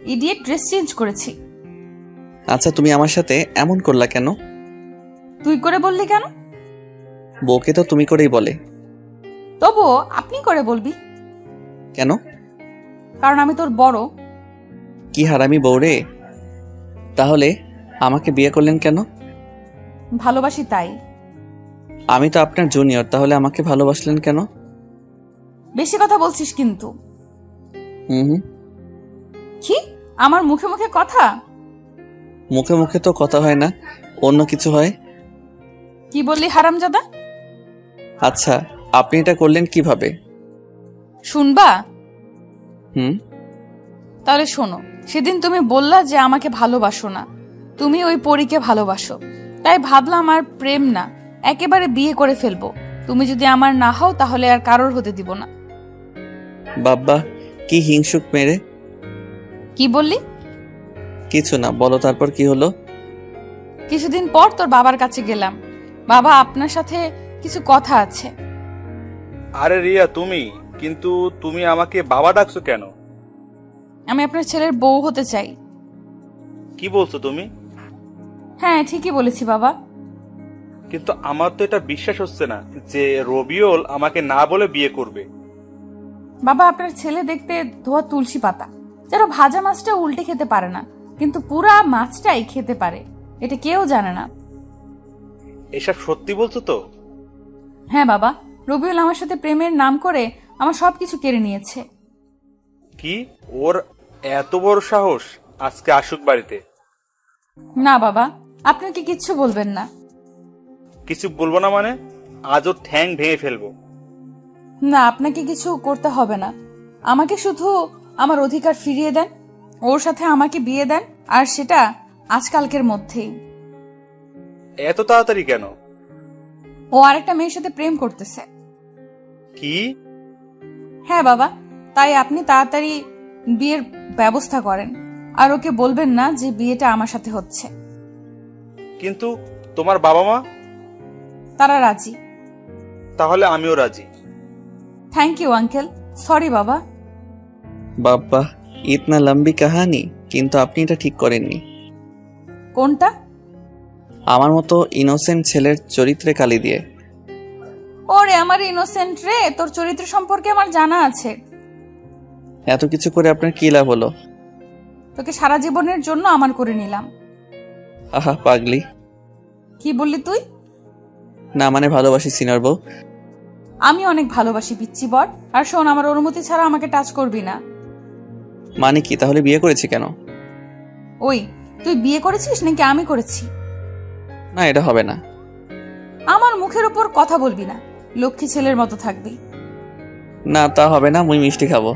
ইডিয়েট, ড্রেস চেঞ্জ করেছি। আচ্ছা, তুমি আমার সাথে এমন করলা কেন? তুই করে বললি কেন? বউকে তো তুমি করেই বলে। তবুও আপনি করে বলবি কেন? কারণ আমি তোর বড়। কি হারামি বউ রে। তাহলে আমাকে বিয়ে করলেন কেন? ভালোবাসি তাই। আমি তো আপনার জুনিয়র, তাহলে আমাকে ভালোবাসলেন কেন? বেশি কথা বলছিস কিন্তু। হুম। কি? আমার মুখে মুখে কথা? মুখে মুখে তো কথা হয় না, অন্য কিছু হয়। কি বললি হারামজাদা? আচ্ছা, আপনি এটা করলেন কিভাবে? শুনবা? হুম। তাহলে শোনো। সেদিন তুমি বললা যে আমাকে ভালোবাসো না, তুমি ওই পরীকে ভালোবাসো। তাই ভাবলাম আর প্রেম না, একেবারে বিয়ে করে ফেলবো। তুমি যদি আমার না হও তাহলে আর কারোর হতে দিব না। বাব্বা, কি হিংসুক মেরে। কি বললি? কিছু না, বলো তারপর কি হলো? কিছুদিন পর তোর বাবার কাছে গেলাম। বাবা, আপনার সাথে কিছু কথা আছে। আরে রিয়া, তুমি কিন্তু তুমি আমাকে বাবা ডাকছো কেন? আমি আপনার ছেলের বউ হতে চাই। কি বলছো তুমি? হ্যাঁ, ঠিকই বলেছি বাবা। কিন্তু আমার তো এটা বিশ্বাস হচ্ছে না যে রবিউল আমাকে না বলে বিয়ে করবে। বাবা, আপনার ছেলে দেখতে ধোয়া তুলসী পাতা, যেন ভাজা মাছটা উল্টে খেতে পারে না, কিন্তু পুরা মাছটাই খেতে পারে। এটা কেউ জানে না। এসব সত্যি বলছো তো? হ্যাঁ বাবা, রবিউল আমার সাথে প্রেমের নাম করে আমার সবকিছু কেড়ে নিয়েছে। কি? ওর এত বড় সাহস? আজকে আসুক বাড়িতে। না বাবা, আপনাকে কিচ্ছু বলবেন না। কিছু বলবো না মানে? আজ ওর ঠ্যাং ভেঙে ফেলবো। না, আপনাকে কিছু করতে হবে না। আমাকে শুধু আমার অধিকার ফিরিয়ে দেন, ওর সাথে আমাকে বিয়ে দেন, আর সেটা আজকালকের মধ্যেই। এত তাড়াতাড়ি কেন? ও আরেকটা মেয়ের সাথে প্রেম করতেছে। কি? হ্যাঁ বাবা, তাই আপনি তাড়াতাড়ি বিয়ের ব্যবস্থা করেন, আর ওকে বলবেন না যে বিয়েটা আমার সাথে হচ্ছে। কিন্তু তোমার বাবা মা? তারা রাজি। তাহলে আমিও রাজি। Thank you uncle. সরি বাবা। বাব্বা, ইতনা লম্বি কাহানি। কিন্তু আপনি এটা ঠিক করেননি। কোনটা? আমার মতো ইনোসেন্ট ছেলের চরিত্রে কালি দিয়ে। ওরে আমার ইনোসেন্ট রে, তোর চরিত্র সম্পর্কে আমার জানা আছে। এত কিছু করে আপনার কি লাভ হলো? তোকে সারা জীবনের জন্য আমার করে নিলাম। আহা পাগলি। কি বললি তুই? না মানে ভালোবাসি সিনিয়র বউ। আমি অনেক ভালোবাসি পিচ্চি বর। আর শোন, আমার অনুমতি ছাড়া আমাকে টাচ করবি না। মানে কি? তাহলে বিয়ে করেছি কেন? ওই, তুই বিয়ে করেছিস নাকি আমি করেছি? না, এটা হবে না। আমার মুখের উপর কথা বলবি না, লক্ষ্মী ছেলের মতো থাকবি। না তা হবে না, মুই মিষ্টি খাবো।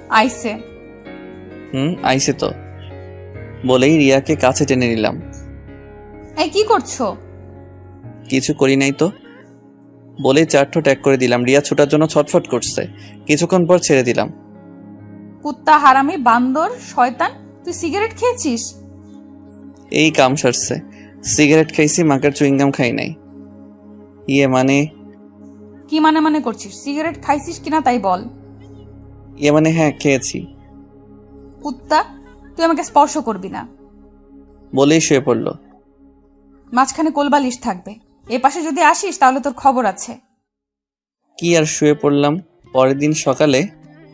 আইসে। আইসে তো। বলেই রিয়াকে কাছে টেনে নিলাম। এই কি করছো? কিছু করি নাই তো। বলেই চারঠো ট্যাগ করে দিলাম। রিয়া ছোটার জন্য ছটফট করছে। কিছুক্ষণ পর ছেড়ে দিলাম। কুত্তা, হারামি, বান্দর, শয়তান, তুই সিগারেট খেয়েছিস? এই কাম সারছে, সিগারেট খাইছি, মাকার চুইংগাম খাই নাই। ইয়ে মানে? কি মানে করছিস? সিগারেট খাইছিস কিনা তাই বল। ইয়ে মানে হ্যাঁ খেয়েছি। কুত্তা, তুই আমাকে স্পর্শ করবি না। বলেই শুয়ে পড়লো। মাঝখানে কোলবালিশ থাকবে, এ পাশে যদি আসিস তাহলে তোর খবর আছে। কি আর শুয়ে পড়লাম। পরের দিন সকালে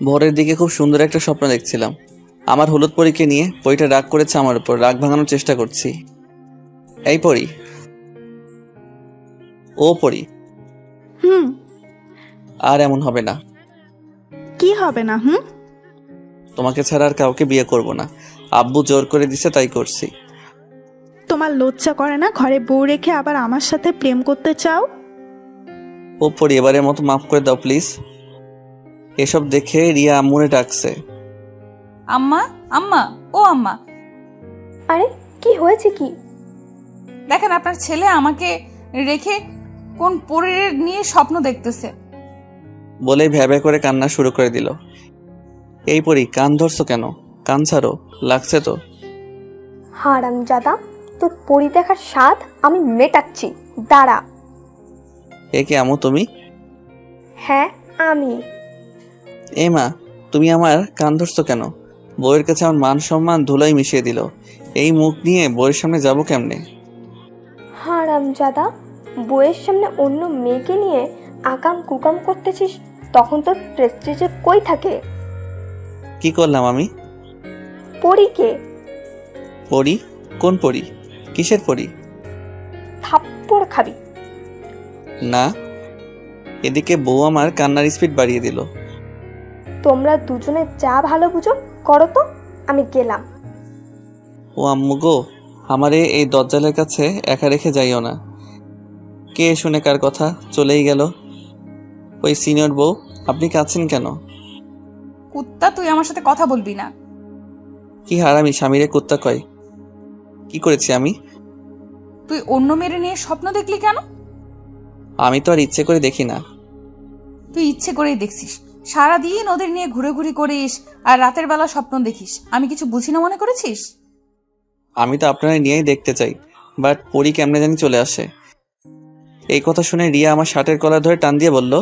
ভোরের দিকে খুব সুন্দর একটা স্বপ্ন দেখছিলাম। আমার হলুদ পরীকে নিয়ে পরীটা রাগ করেছে আমার উপর, রাগ ভাঙানোর চেষ্টা করছি। এই পরী, ও পরী, আর এমন হবে না। কি হবে না? তোমাকে ছাড়া আর কাউকে বিয়ে করব না। আব্বু জোর করে দিছে তাই করছি। তোমার লজ্জা করে না ঘরে বউ রেখে আবার আমার সাথে প্রেম করতে চাও? ও পরী, এবারের মতো মাফ করে দাও প্লিজ। এসব দেখে রিয়া আম্মুরে ডাকছে। আম্মা, আম্মা, ও আম্মা। আরে কি হয়েছে কি? দেখেন আপনার ছেলে আমাকে রেখে কোন পরীর নিয়ে স্বপ্ন দেখতেছে। বলে ভ্যাবে করে কান্না শুরু করে দিল। এই পরী, কান ধরছো কেন? কান ছাড়ো, লাগছে তো। হারামজাদা, তোর পরি দেখার স্বাদ আমি মেটাচ্ছি, দাঁড়া। এ কি আম্মু তুমি? হ্যাঁ আমি। এ মা, তুমি আমার কান ধরছো কেন? বউয়ের কাছে আমার মান সম্মান ধুলাই মিশিয়ে দিল। এই মুখ নিয়ে বউয়ের সামনে যাবো কেমনে? হারামজাদা, বউয়ের সামনে অন্য মেয়েকে নিয়ে আকাম কুকাম করতেছিস, তখন তোর প্রেস্টিজে কই থাকে? কি করলাম আমি? পরীকে। পরী? কোন পরী? কিসের পরী? থাপ্পড় খাবি। না। এদিকে বউ আমার কান্নার স্পিড বাড়িয়ে দিল। তোমরা দুজনে যা ভালো বুঝো করো তো, আমি গেলাম। ও আম্মু গো, আমারে এই দজ্জালের কাছে একা রেখে যাইও না। কে শুনে কার কথা চলেই গেল। ওই সিনিয়র বউ, আপনি কাঁদছেন কেন? কুত্তা, তুই আমার সাথে কথা বলবি না। কি হারামি স্বামীরে কুত্তা কয়? কি করেছি আমি? তুই অন্য মেরে নিয়ে স্বপ্ন দেখলি কেন? আমি তো আর ইচ্ছে করে দেখি না। তুই ইচ্ছে করেই দেখছিস। সারাদিন ওদের নিয়ে ঘুরে করিস আর রাতের বেলা স্বপ্ন দেখিস। আমি কিছু বুঝি না মনে করেছিস? আমি তো আপনারা নিয়েই দেখতে চাই, বাট পরী কেমনে জানি চলে আসে। এই কথা শুনে রিয়া আমার শার্টের কলার ধরে টান দিয়ে বলল,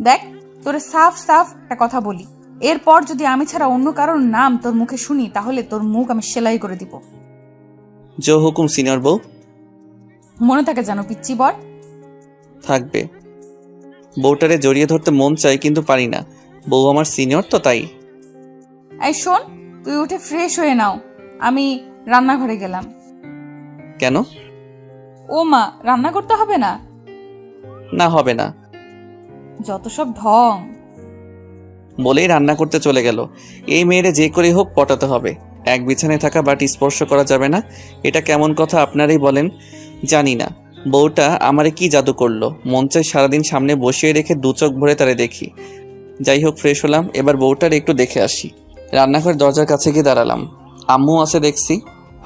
দেখ, তোরে সাফ একটা কথা বলি, এরপর যদি আমি ছাড়া অন্য কারোর নাম তোর মুখে শুনি তাহলে তোর মুখ আমি সেলাই করে দিব। জো হুকুম সিনিয়র বউ। মনে থাকে জানো পিচ্চি বর। থাকবে। বউটারে জড়িয়ে ধরতে মন চাই কিন্তু পারি না। বউ আমার সিনিয়র তো তাই। এই শোন, তুই উঠে ফ্রেশ হয়ে নাও, আমি রান্নাঘরে গেলাম। কেন? ও মা, রান্না করতে হবে না? না হবে না। যত সব ঢং। বলেই রান্না করতে চলে গেল। এই মেয়েরে যে করে হোক পটাতে হবে। এক বিছানায় থাকা বাটি স্পর্শ করা যাবে না, এটা কেমন কথা আপনারাই বলেন। জানি না বউটা আমারে কি জাদু করলো, মন চাই সারাদিন সামনে বসিয়ে রেখে দু চোখ ভরে তারে দেখি। যাই হোক, ফ্রেশ হলাম, এবার বউটার একটু দেখে আসি। রান্নাঘরের দরজার কাছে গিয়ে দাঁড়ালাম। আম্মু আছে দেখছি।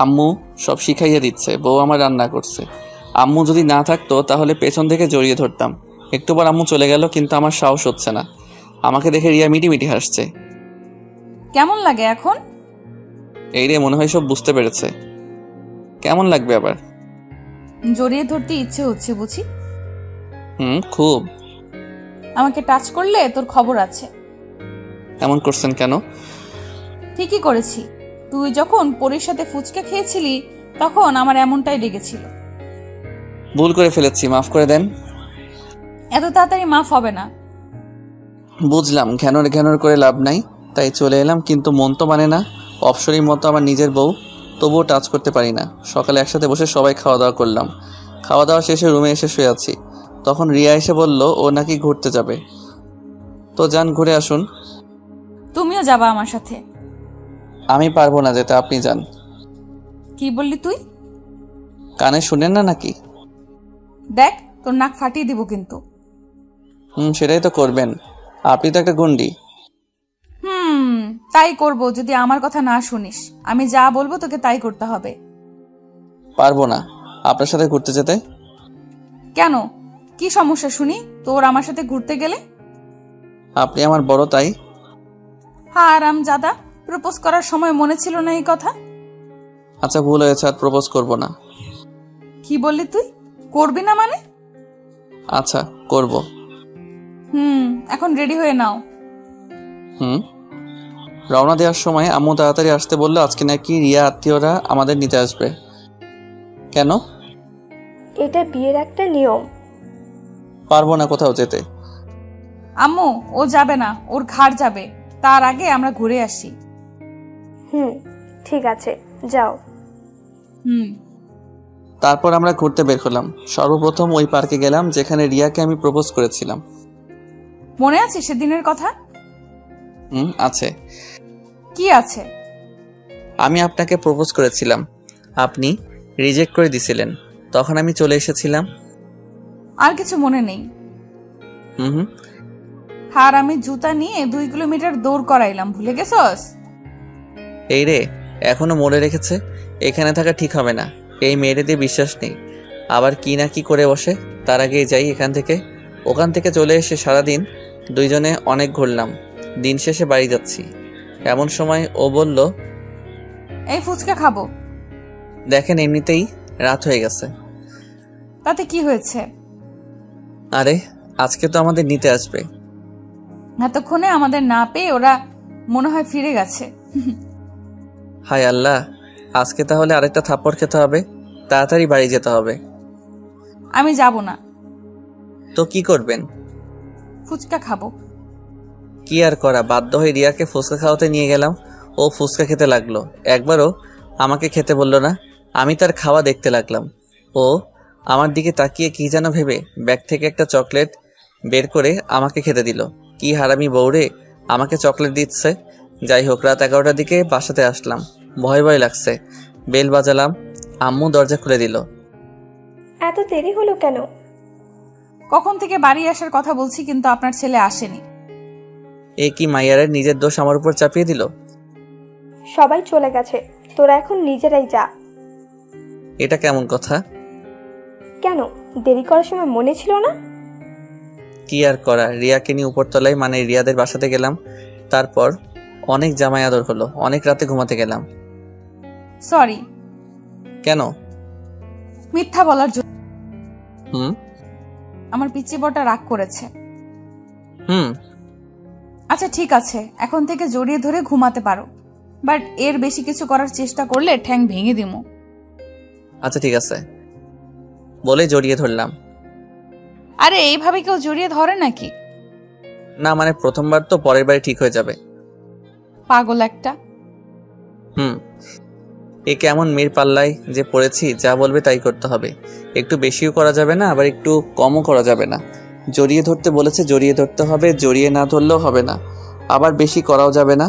আম্মু সব শিখাইয়া দিচ্ছে, বউ আমার রান্না করছে। আম্মু যদি না থাকতো তাহলে পেছন থেকে জড়িয়ে ধরতাম। একটু পর আম্মু চলে গেল, কিন্তু আমার সাহস হচ্ছে না। আমাকে দেখে রিয়া মিটি হাসছে। কেমন লাগে এখন? এই রে, মনে হয় সব বুঝতে পেরেছে। কেমন লাগবে আবার? জড়িয়ে ধরতে ইচ্ছে হচ্ছে বুঝি। খুব। আমাকে টাচ করলে তোর খবর আছে। এমন করছেন কেন? ঠিকই করেছি। তুই যখন পরীর সাথে ফুচকা খেয়েছিলি তখন আমার এমনটাই লেগেছিল। ভুল করে ফেলেছি, মাফ করে দেন। এত তাড়াতাড়ি মাফ হবে না। বুঝলাম, ঘ্যানর করে লাভ নাই, তাই চলে এলাম, কিন্তু মন তো মানে না। অপসরীর মতো আমার নিজের বউ, তবুও টাচ করতে পারি না। সকালে একসাথে বসে সবাই খাওয়া দাওয়া করলাম। খাওয়া দাওয়া শেষে রুমে এসে শুয়ে আছি। তখন রিয়া এসে বলল ও নাকি ঘুরতে যাবে। তো যান, ঘুরে আসুন। তুমিও যাবা আমার সাথে? আমি পারবো না যেতে, আপনি যান। কি বললি তুই? কানে শুনেন না নাকি? দেখ, তোর নাক ফাটিয়ে দিব কিন্তু। সেটাই তো করবেন, আপনি তো একটা গুন্ডি। তাই করব যদি আমার কথা না শুনিস। আমি যা বলবো তোকে তাই করতে হবে। পারবো না আপনার সাথে ঘুরতে যেতে। কেন? কি সমস্যা শুনি তোর আমার সাথে ঘুরতে গেলে? আপনি আমার বড় তাই। হারামজাদা, প্রপোজ করার সময় মনে ছিল না এই কথা? আচ্ছা ভুল হয়েছে, আর প্রপোজ করব না। কি বললি তুই? করবি না মানে? আচ্ছা করব। এখন রেডি হয়ে নাও। রওনা দেওয়ার সময় আম্মু তাড়াতাড়ি আসতে বললো, আজকে নাকি রিয়া আত্মীয়রা আমাদের নিতে আসবে। কেন? এটা বিয়ের একটা নিয়ম। পারবো না কোথাও যেতে। আম্মু ও যাবে না, ওর ঘাড় যাবে। তার আগে আমরা ঘুরে আসি। ঠিক আছে, যাও। তারপর আমরা ঘুরতে বের হলাম। সর্বপ্রথম ওই পার্কে গেলাম যেখানে রিয়াকে আমি প্রপোজ করেছিলাম। মনে আছে সেদিনের কথা? আছে। কি আছে? আমি আপনাকে প্রপোজ করেছিলাম, আপনি রিজেক্ট করে দিছিলেন। তখন আমি চলে এসেছিলাম। আর কিছু মনে নেই? আর আমি জুতা নিয়ে 2 কিলোমিটার দৌড় করাইলাম, ভুলে গেছস? এই রে, এখনো মনে রেখেছে। এখানে থাকা ঠিক হবে না, এই মেয়েদের দিয়ে বিশ্বাস নেই। আবার কি না কি করে বসে। তার আগেই যাই এখান থেকে। ওখান থেকে চলে এসে সারাদিন দুইজনে অনেক ঘুরলাম। দিন শেষে বাড়ি যাচ্ছি। এমন সময় ও বলল, এই ফুচকা খাবো। দেখেন এমনিতেই রাত হয়ে গেছে। তাতে কি হয়েছে? আরে আজকে তো আমাদের নিতে আসবে। এতক্ষণে আমাদের না পেয়ে ওরা মনে হয় ফিরে গেছে। হায় আল্লাহ, আজকে তাহলে আরেকটা থাপ্পড় খেতে হবে। তাড়াতাড়ি বাড়ি যেতে হবে। আমি যাব না। তো কি করবেন? ফুচকা খাবো। কি আর করা, বাধ্য হয়ে রিয়াকে ফুচকা খাওয়াতে নিয়ে গেলাম। ও ফুচকা খেতে লাগলো। একবারও আমাকে খেতে বলল না। আমি তার খাওয়া দেখতে লাগলাম। ও আমার দিকে তাকিয়ে কি যেন ভেবে ব্যাগ থেকে একটা চকলেট বের করে আমাকে খেতে দিল। কি হারামি বউরে, আমাকে চকলেট দিচ্ছে। যাই হোক, রাত 11টার দিকে বাসাতে আসলাম। ভয় ভয় লাগছে। বেল বাজালাম, আম্মু দরজা খুলে দিল। এত দেরি হলো কেন? কখন থেকে বাড়ি আসার কথা বলছি, কিন্তু আপনার ছেলে আসেনি। এ কি মাইয়ারের নিজের দোষ আমার উপর চাপিয়ে দিল? সবাই চলে গেছে, তোরা এখন নিজেরাই যা। এটা কেমন কথা? কেন, দেরি করার সময় মনে ছিল না? কি আর করা, রিয়াকে নিয়ে উপরতলায় মানে রিয়াদের বাসাতে গেলাম। তারপর অনেক জামাই আদর হলো। অনেক রাতে ঘুমাতে গেলাম। সরি। কেন? মিথ্যা বলার জন্য। আমার পিচি বটা রাগ করেছে। আচ্ছা ঠিক আছে, এখন থেকে জড়িয়ে ধরে ঘুমাতে পারো, বাট এর বেশি কিছু করার চেষ্টা করলে ঠ্যাং ভেঙে দিমু। আচ্ছা ঠিক আছে বলে জড়িয়ে ধরলাম। আরে এইভাবে কেউ জড়িয়ে ধরে নাকি? না মানে প্রথমবার তো, পরের বারে ঠিক হয়ে যাবে। পাগল একটা। এ কেমন মেয়ের পাল্লায় যে পড়েছি, যা বলবে তাই করতে হবে। একটু বেশিও করা যাবে না, আবার একটু কমও করা যাবে না। জড়িয়ে ধরতে বলেছে, জড়িয়ে ধরতে হবে। জড়িয়ে না ধরলেও হবে না, আবার বেশি করাও যাবে না।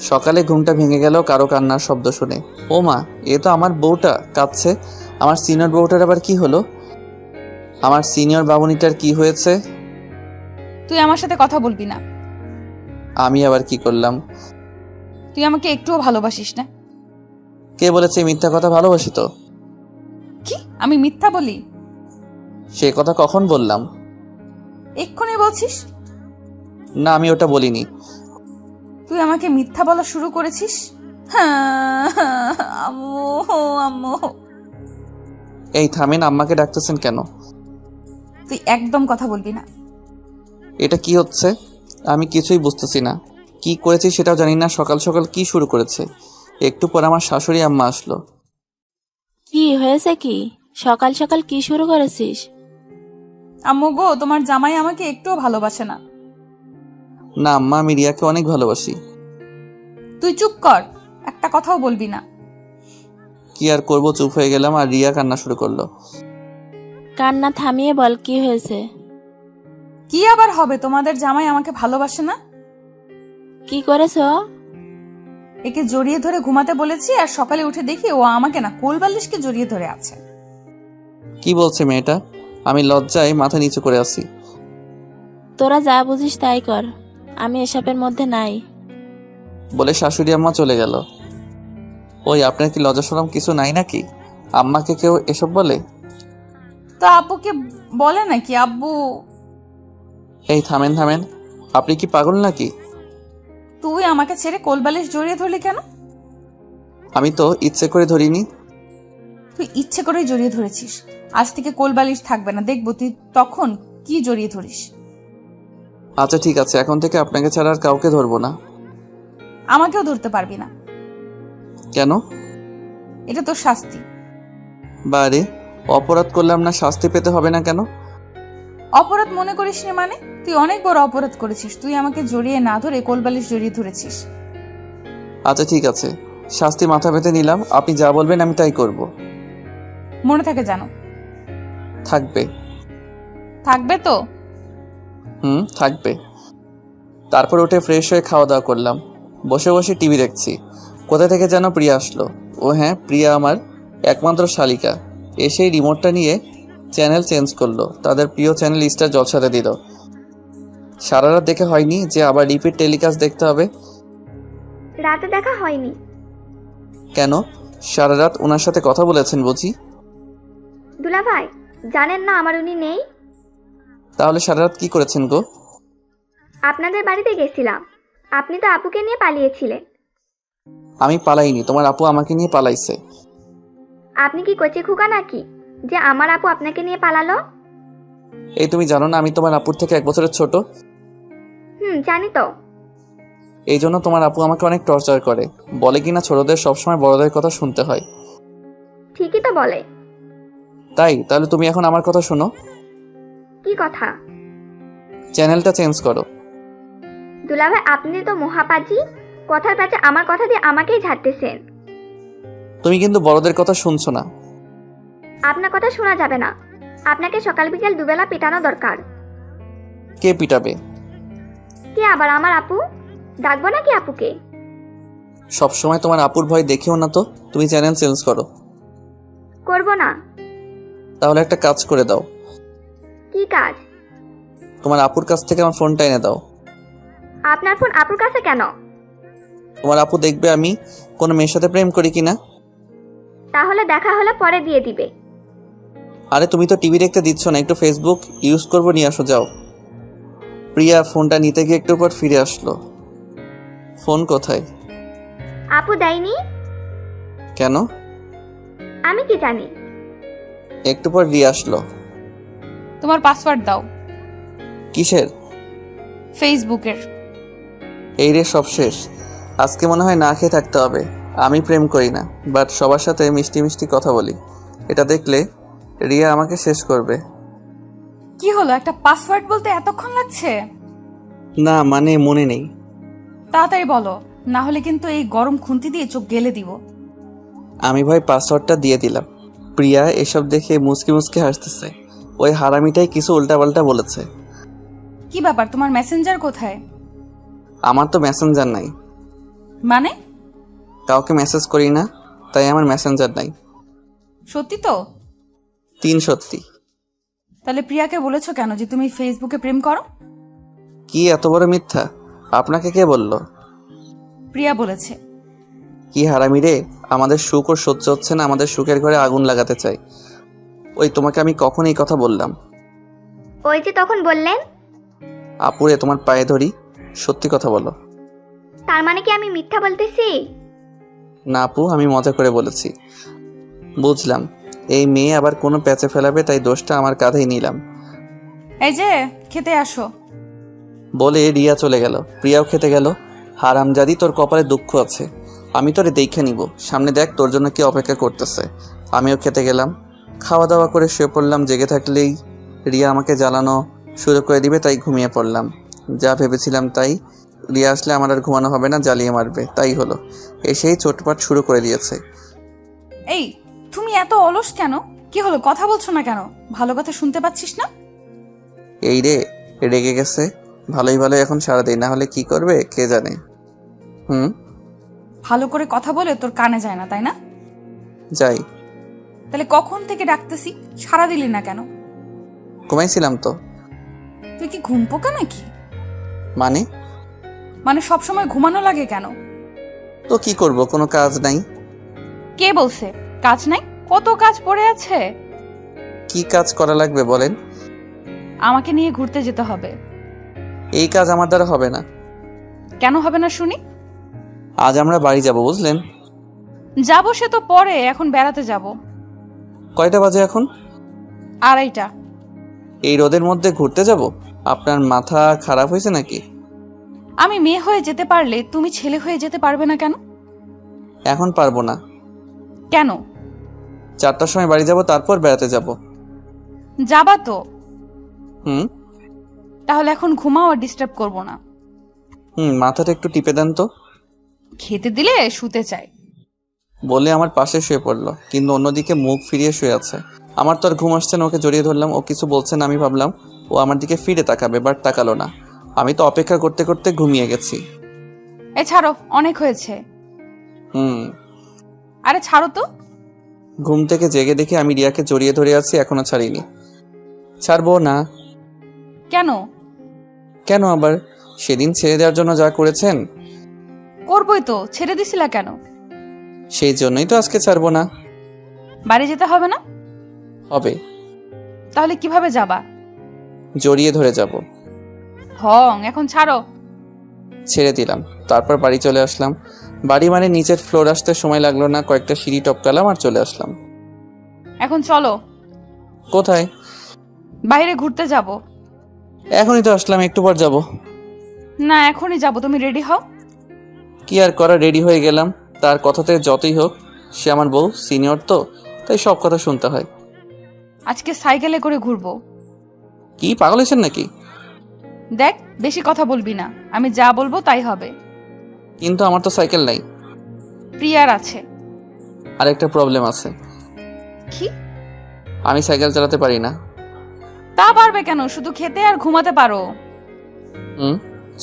সকালে ঘুমটা ভেঙে গেল কারো কান্নার শব্দ শুনে। ও মা, এ তো আমার বউটা কাঁদছে। আমার সিনিয়র বউটার আবার কি হলো? আমার সিনিয়র বাবুনিটার কি হয়েছে? তুই আমার সাথে কথা বলবি না। আমি আবার কি করলাম? তুই আমাকে একটুও ভালোবাসিস না। কে বলেছে মিথ্যা কথা? ভালোবাসি তো। কি আমি মিথ্যা বলি? সে কথা কখন বললাম? এক্ষুনি বলছিস। না আমি ওটা বলিনি। তুই আমাকে মিথ্যা বলা শুরু করেছিস। আম্মু আম্মু। এই থামেন, আম্মাকে ডাকতেছেন কেন? তুই একদম কথা বলবি না। এটা কি হচ্ছে? আমি কিছুই বুঝতেছি না। কি করেছি সেটাও জানি না। সকাল সকাল কি শুরু করেছে? একটু পর আমার শাশুড়ি আম্মা আসলো। কি হয়েছে? কি সকাল সকাল কি শুরু করেছিস? আম্মু গো, তোমার জামাই আমাকে একটুও ভালোবাসে না। না আম্মা, আমি রিয়াকে অনেক ভালোবাসি। তুই চুপ কর, একটা কথাও বলবি না। কি আর করবো, চুপ হয়ে গেলাম। আর রিয়া কান্না শুরু করলো। কান্না থামিয়ে বল, কি হয়েছে? কি আবার হবে, তোমাদের জামাই আমাকে ভালোবাসে না। কি করেছো? একে জড়িয়ে ধরে ঘুমাতে বলেছি, আর সকালে উঠে দেখি ও আমাকে না কোলবালিশকে জড়িয়ে ধরে আছে। কি বলছে মেয়েটা? আমি লজ্জায় মাথা নিচু করে আছি। তোরা যা বুঝিস তাই কর, আমি এসবের মধ্যে নাই। বলে শাশুড়ি আম্মা চলে গেল। ওই আপনার কি লজ্জা শরম কিছু নাই নাকি? আম্মাকে কেউ এসব বলে? তো আব্বুকে বলে নাকি? আব্বু। এই থামেন থামেন, আপনি কি পাগল নাকি? তুই আমাকে ছেড়ে কোলবালিশ জড়িয়ে ধরলি কেন? আমি তো ইচ্ছে করে ধরিনি। তুই ইচ্ছে করেই জড়িয়ে ধরেছিস। আজ থেকে কোলবালিশ থাকবে না, দেখবো তুই তখন কি জড়িয়ে ধরিস। আচ্ছা ঠিক আছে, এখন থেকে আপনাকে ছাড়া আর কাউকে ধরবো না। আমাকেও ধরতে পারবি না। কেন? এটা তোর শাস্তি। বারে, অপরাধ করলাম না, শাস্তি পেতে হবে না কেন? অপরাধ মনে করিস নি মানে? তুই অনেক বড় অপরাধ করেছিস। তুই আমাকে জড়িয়ে না ধরে কোলবালিশ জড়িয়ে ধরেছিস। আচ্ছা ঠিক আছে, শাস্তি মাথা পেতে নিলাম। আপনি যা বলবেন আমি তাই করব। মনে থাকে জানো? থাকবে। থাকবে তো? থাকবে। তারপর উঠে ফ্রেশ হয়ে খাওয়া দাওয়া করলাম। বসে বসে টিভি দেখছি। কোথা থেকে যেন প্রিয়া আসলো। ও হ্যাঁ, প্রিয়া আমার একমাত্র শালিকা। এসেই রিমোটটা নিয়ে চ্যানেল চেঞ্জ করলো। তাদের প্রিয় চ্যানেল স্টার জলসাতে দিল। সারা রাত দেখে হয়নি যে আবার রিপিট টেলিকাস্ট দেখতে হবে। রাতে দেখা হয়নি। কেন? সারা রাত ওনার সাথে কথা বলেছেন বুঝি? দুলা ভাই, জানেন না আমার উনি নেই? তাহলে সারা রাত কি করেছেন গো? আপনাদের বাড়িতে গেছিলাম। আপনি তো আপুকে নিয়ে পালিয়েছিলেন। আমি পালাইনি, তোমার আপু আমাকে নিয়ে পালাইছে। আপনি কি কচি খুকা নাকি যে আমার আপু আপনাকে নিয়ে পালালো? এই তুমি জানো না আমি তোমার আপুর থেকে 1 বছরের ছোট? জানি তো। এই জন্য তোমার আপু আমাকে অনেক টর্চার করে। বলে কিনা ছোটদের সবসময় বড়দের কথা শুনতে হয়। ঠিকই তো বলে। তাহলে তুমি এখন আমার কথা শোনো। কি কথা? চ্যানেলটা চেঞ্জ করো। দুলা ভাই, আপনি তো মহাপাজি। কথার প্যাচে আমার কথা দিয়ে আমাকেই ঝাড়তেছেন। তুমি কিন্তু বড়দের কথা শুনছো না। আপনার কথা শোনা যাবে না। আপনাকে সকাল বিকেল দুবেলা পিটানো দরকার। কে পিটাবে? কে আবার? আমার আপু। ডাকবো নাকি আপুকে? সবসময় তোমার আপুর ভয় দেখিও না তো। তুমি চ্যানেল চেঞ্জ করো। করব না। তাহলে একটা কাজ করে দাও। কি কাজ? তোমার আপুর কাছ থেকে আমার ফোনটা এনে দাও। আপনার ফোন আপুর কাছে কেন? তোমার আপু দেখবে আমি কোনো মেয়ের সাথে প্রেম করি কিনা। তাহলে দেখা হলে পরে দিয়ে দিবে। আরে তুমি তো টিভি দেখতে দিচ্ছ না, একটু ফেসবুক ইউজ করবো, নিয়ে আসো যাও। প্রিয়া ফোনটা নিতে গিয়ে একটু পর ফিরে আসলো। ফোন কোথায়? আপু দেয়নি। কেন? আমি কি জানি। একটু পর দিয়ে আসলো। তোমার পাসওয়ার্ড দাও। কিসের? ফেসবুকের। এই রে, সব শেষ। আজকে মনে হয় না খেয়ে থাকতে হবে। আমি প্রেম করি না, বাট সবার সাথে মিষ্টি মিষ্টি কথা বলি। এটা দেখলে রিয়া আমাকে শেষ করবে। কি হলো, একটা পাসওয়ার্ড বলতে এতক্ষণ লাগছে? না মানে মনে নেই। তাড়াতাড়ি বলো, না হলে কিন্তু এই গরম খুন্তি দিয়ে চোখ গেলে দিব। আমি ভাই পাসওয়ার্ডটা দিয়ে দিলাম। প্রিয়া এসব দেখে মুচকি মুচকি হাসতেছে। ওই হারামিটাই কিছু উল্টাপাল্টা বলেছে। কি ব্যাপার, তোমার মেসেঞ্জার কোথায়? আমার তো মেসেঞ্জার নাই। মানে? কাউকে মেসেজ করি না, তাই আমার মেসেঞ্জার নাই। সত্যি তো? 3 সত্যি। তাহলে প্রিয়াকে বলেছো কেন যে তুমি ফেসবুকে প্রেম করো? কি এত বড় মিথ্যা? আপনাকে কে বলল? প্রিয়া বলেছে। কি হারামি রে, আমাদের সুখ ওর সহ্য হচ্ছে না, আমাদের সুখের ঘরে আগুন লাগাতে চাই। ওই তোমাকে আমি কখন এই কথা বললাম? ওই যে তখন বললেন। আপুরে তোমার পায়ে ধরি, সত্যি কথা বলো। তার মানে কি আমি মিথ্যা বলতেছি? না আপু, আমি মজা করে বলেছি। বুঝলাম এই মেয়ে আবার কোনো প্যাচে ফেলাবে, তাই দোষটা আমার কাঁধেই নিলাম। এই যে খেতে আসো বলে রিয়া চলে গেল। প্রিয়াও খেতে গেল। হারামজাদি, তোর কপালে দুঃখ আছে। আমি তোরে দেখে নিব, সামনে দেখ তোর জন্য কি অপেক্ষা করতেছে। আমিও খেতে গেলাম। খাওয়া দাওয়া করে শুয়ে পড়লাম। জেগে থাকলেই রিয়া আমাকে জ্বালানো শুরু করে দিবে, তাই ঘুমিয়ে পড়লাম। যা ভেবেছিলাম তাই। রিয়া আসলে আমার আর ঘুমানো হবে না, জ্বালিয়ে মারবে। তাই হলো। এসেই চোটপাট শুরু করে দিয়েছে। এই তুমি এত অলস কেন? কি হলো, কথা বলছো না কেন? ভালো কথা শুনতে পাচ্ছিস না? এই রে, রেগে গেছে। ভালোই ভালো এখন সারা দিই, না হলে কি করবে কে জানে। ভালো করে কথা বলে তোর কানে যায় না, তাই না? যাই। তাহলে কখন থেকে ডাকতেছি, সারা দিলি না কেন? ঘুমাইছিলাম তো। তুই কি ঘুম পোকা নাকি? মানে সবসময় ঘুমানো লাগে কেন? তো কি করব, কোনো কাজ নাই। কে বলছে কাজ নাই? কত কাজ পড়ে আছে। কি কাজ করা লাগবে বলেন? আমাকে নিয়ে ঘুরতে যেতে হবে। এই কাজ আমার দ্বারা হবে না। কেন হবে না শুনি? আজ আমরা বাড়ি যাব, বুঝলেন? যাবো সে তো পরে, এখন বেড়াতে যাব। কয়টা বাজে এখন? 2:30। এই রোদের মধ্যে ঘুরতে যাব? আপনার মাথা খারাপ হয়েছে নাকি? আমি মেয়ে হয়ে যেতে পারলে তুমি ছেলে হয়ে যেতে পারবে না কেন? এখন পারবো না। কেন? 4টার সময় বাড়ি যাব, তারপর বেড়াতে যাব। যাবা তো? হুম। তাহলে এখন ঘুমাও, আর ডিস্টার্ব করব না। মাথাটা একটু টিপে দেন তো। খেতে দিলে শুতে চাই বলে আমার পাশে শুয়ে পড়লো, কিন্তু অন্যদিকে মুখ ফিরিয়ে শুয়ে আছে। আমার তো আর ঘুম আসছে না, ওকে জড়িয়ে ধরলাম। ও কিছু বলছে না, আমি ভাবলাম ও আমার দিকে ফিরে তাকাবে, বাট তাকালো না। আমি তো অপেক্ষা করতে করতে ঘুমিয়ে গেছি। ছাড়ো, অনেক হয়েছে। আরে ছাড়ো তো। ঘুম থেকে জেগে দেখে আমি রিয়াকে জড়িয়ে ধরে আছি, এখনো ছাড়িনি। ছাড়বো না। কেন? কেন আবার? সেদিন ছেড়ে দেওয়ার জন্য যা করেছেন। করবই তো, ছেড়ে দিছিলা কেন? সেই জন্যই তো আজকে ছাড়বো না। বাড়ি যেতে হবে না? হবে। তাহলে কিভাবে যাবা? জড়িয়ে ধরে যাব। এখন ছাড়ো। ছেড়ে দিলাম, তারপর বাড়ি চলে আসলাম। বাড়ি মানে নিচের ফ্লোর আসতে সময় লাগলো না, কয়েকটা সিঁড়ি টপকালাম আর চলে আসলাম। এখন চলো। কোথায়? বাইরে ঘুরতে যাব। এখনই তো আসলাম, একটু পর যাব। না, এখনই যাব, তুমি রেডি হও। কি আর করা, রেডি হয়ে গেলাম। তার কথাতে যতই হোক সে আমার বউ, সিনিয়র তো, তাই সব কথা শুনতে হয়। আজকে সাইকেলে করে ঘুরবো। কি পাগল হয়েছেন নাকি? দেখ, বেশি কথা বলবি না, আমি যা বলবো তাই হবে। কিন্তু আমার তো সাইকেল নাই। প্রিয়ার আছে। আর একটা প্রবলেম আছে। কি? আমি সাইকেল চালাতে পারি না। তা পারবে কেন? শুধু খেতে আর ঘুমাতে পারো।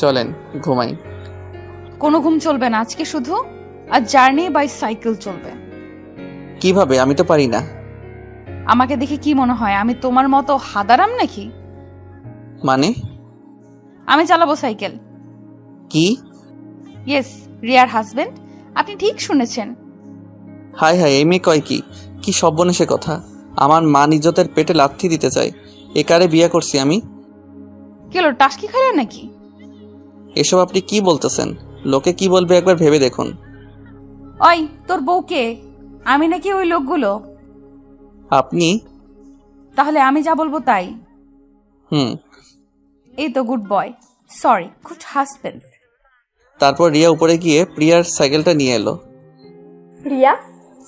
চলেন ঘুমাই। কোনো ঘুম চলবে না আজকে, শুধু আর জার্নি বাই সাইকেল চলবে। কিভাবে? আমি তো পারি না। আমাকে দেখে কি মনে হয় আমি তোমার মতো হাদারাম নাকি? মানে? আমি চালাবো সাইকেল। কি? ইয়েস, রিয়ার হাজবেন্ড। আপনি ঠিক শুনেছেন। হাই হাই, এই মেয়ে কয় কি? কি সর্বনেশে কথা! আমার মান ইজ্জতের পেটে লাথি দিতে চাই। এ কারে বিয়ে করছি আমি? কি হলো, টাস্কি খেলেন নাকি? এসব আপনি কি বলতেছেন? লোকে কি বলবে একবার ভেবে দেখুন। ওই তোর বউকে? আমি নাকি ওই লোকগুলো? আপনি? তাহলে আমি যা বলবো তাই। এই তো good boy, sorry good husband. তারপর রিয়া উপরে গিয়ে প্রিয়ার সাইকেলটা নিয়ে এলো। রিয়া,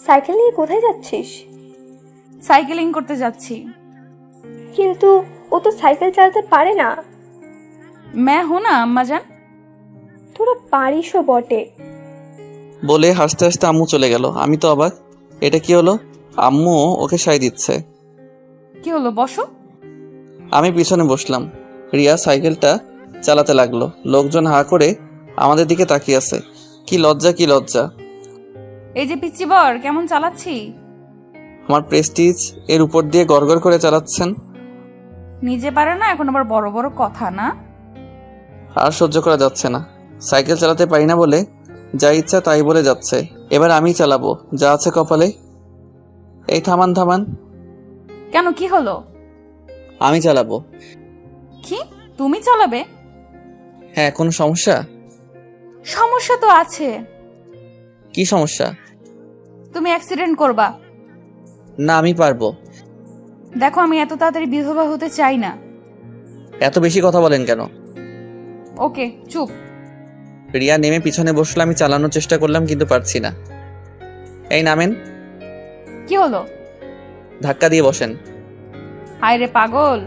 সাইকেল নিয়ে কোথায় যাচ্ছিস? সাইকেলিং করতে যাচ্ছি। কিন্তু ও তো সাইকেল চালাতে পারে না। मैं हूं ना अम्मा जान। তোরা পারিসও বটে। বলে হাসতে হাসতে আম্মু চলে গেল। আমি তো অবাক, এটা কি হলো? আম্মু ওকে সাই দিচ্ছে। কি হলো, বসো। আমি পিছনে বসলাম। রিয়া সাইকেলটা চালাতে লাগলো। লোকজন হা করে আমাদের দিকে তাকিয়ে আছে। কি লজ্জা, কি লজ্জা! এই যে পিচ্চি বর, কেমন চালাচ্ছি? আমার প্রেস্টিজ এর উপর দিয়ে গড়গড় করে চালাচ্ছেন। নিজে পারে না, এখন আবার বড় বড় কথা না। আর সহ্য করা যাচ্ছে না। সাইকেল চালাতে পারি না বলে যা ইচ্ছা তাই বলে যাচ্ছে। এবার আমি চালাবো, যা আছে কপালে। এই থামান থামান। কেন, কি হলো? আমি চালাবো। কি, তুমি চালাবে? হ্যাঁ, কোনো সমস্যা? সমস্যা তো আছে। কি সমস্যা? তুমি অ্যাক্সিডেন্ট করবা। না, আমি পারবো। দেখো, আমি এত তাড়াতাড়ি বিধবা হতে চাই না। এত বেশি কথা বলেন কেন? ওকে, চুপ। রিয়া নেমে পিছনে বসলো। আমি চালানোর চেষ্টা করলাম, কিন্তু পারছি না। এই নামেন। কি হলো? ধাক্কা দিয়ে বসেন। হায় রে পাগল।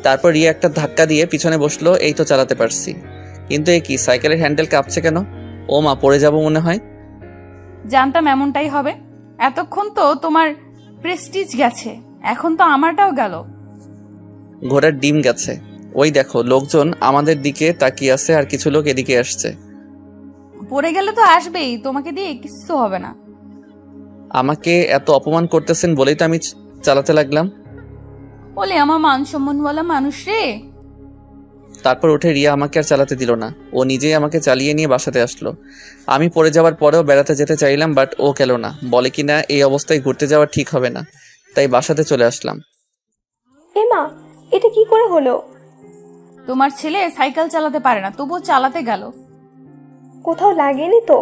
তারপর রিয়া একটা ধাক্কা দিয়ে পিছনে বসলো। এই তো চালাতে পারছি। কিন্তু এ কি, সাইকেলের হ্যান্ডেল কাঁপছে কেন? ও মা, পড়ে যাব মনে হয়। জানতাম এমনটাই হবে। এতক্ষণ তো তোমার প্রেস্টিজ গেছে, এখন তো আমারটাও গেল। ঘোড়ার ডিম গেছে। ওই দেখো, লোকজন আমাদের দিকে তাকিয়ে আছে, আর কিছু লোক এদিকে আসছে। পড়ে গেলে তো আসবেই, তোমাকে দিয়ে কিছু হবে না। আমাকে এত অপমান করতেছেন বলেই তো আমি চালাতে লাগলাম। বলে আমার মান সম্মানওয়ালা মানুষ রে। তারপর উঠে রিয়া আমাকে আর চালাতে দিল না। ও নিজেই আমাকে চালিয়ে নিয়ে বাসাতে আসলো। আমি পড়ে যাওয়ার পরেও বেড়াতে যেতে চাইলাম, বাট ও গেল না। বলে কি না, এই অবস্থায় ঘুরতে যাওয়া ঠিক হবে না, তাই বাসাতে চলে আসলাম। এমা, এটা কি করে হলো? তোমার ছেলে সাইকেল চালাতে পারে না, তবুও চালাতে গেল। কোথাও লাগেনি তো?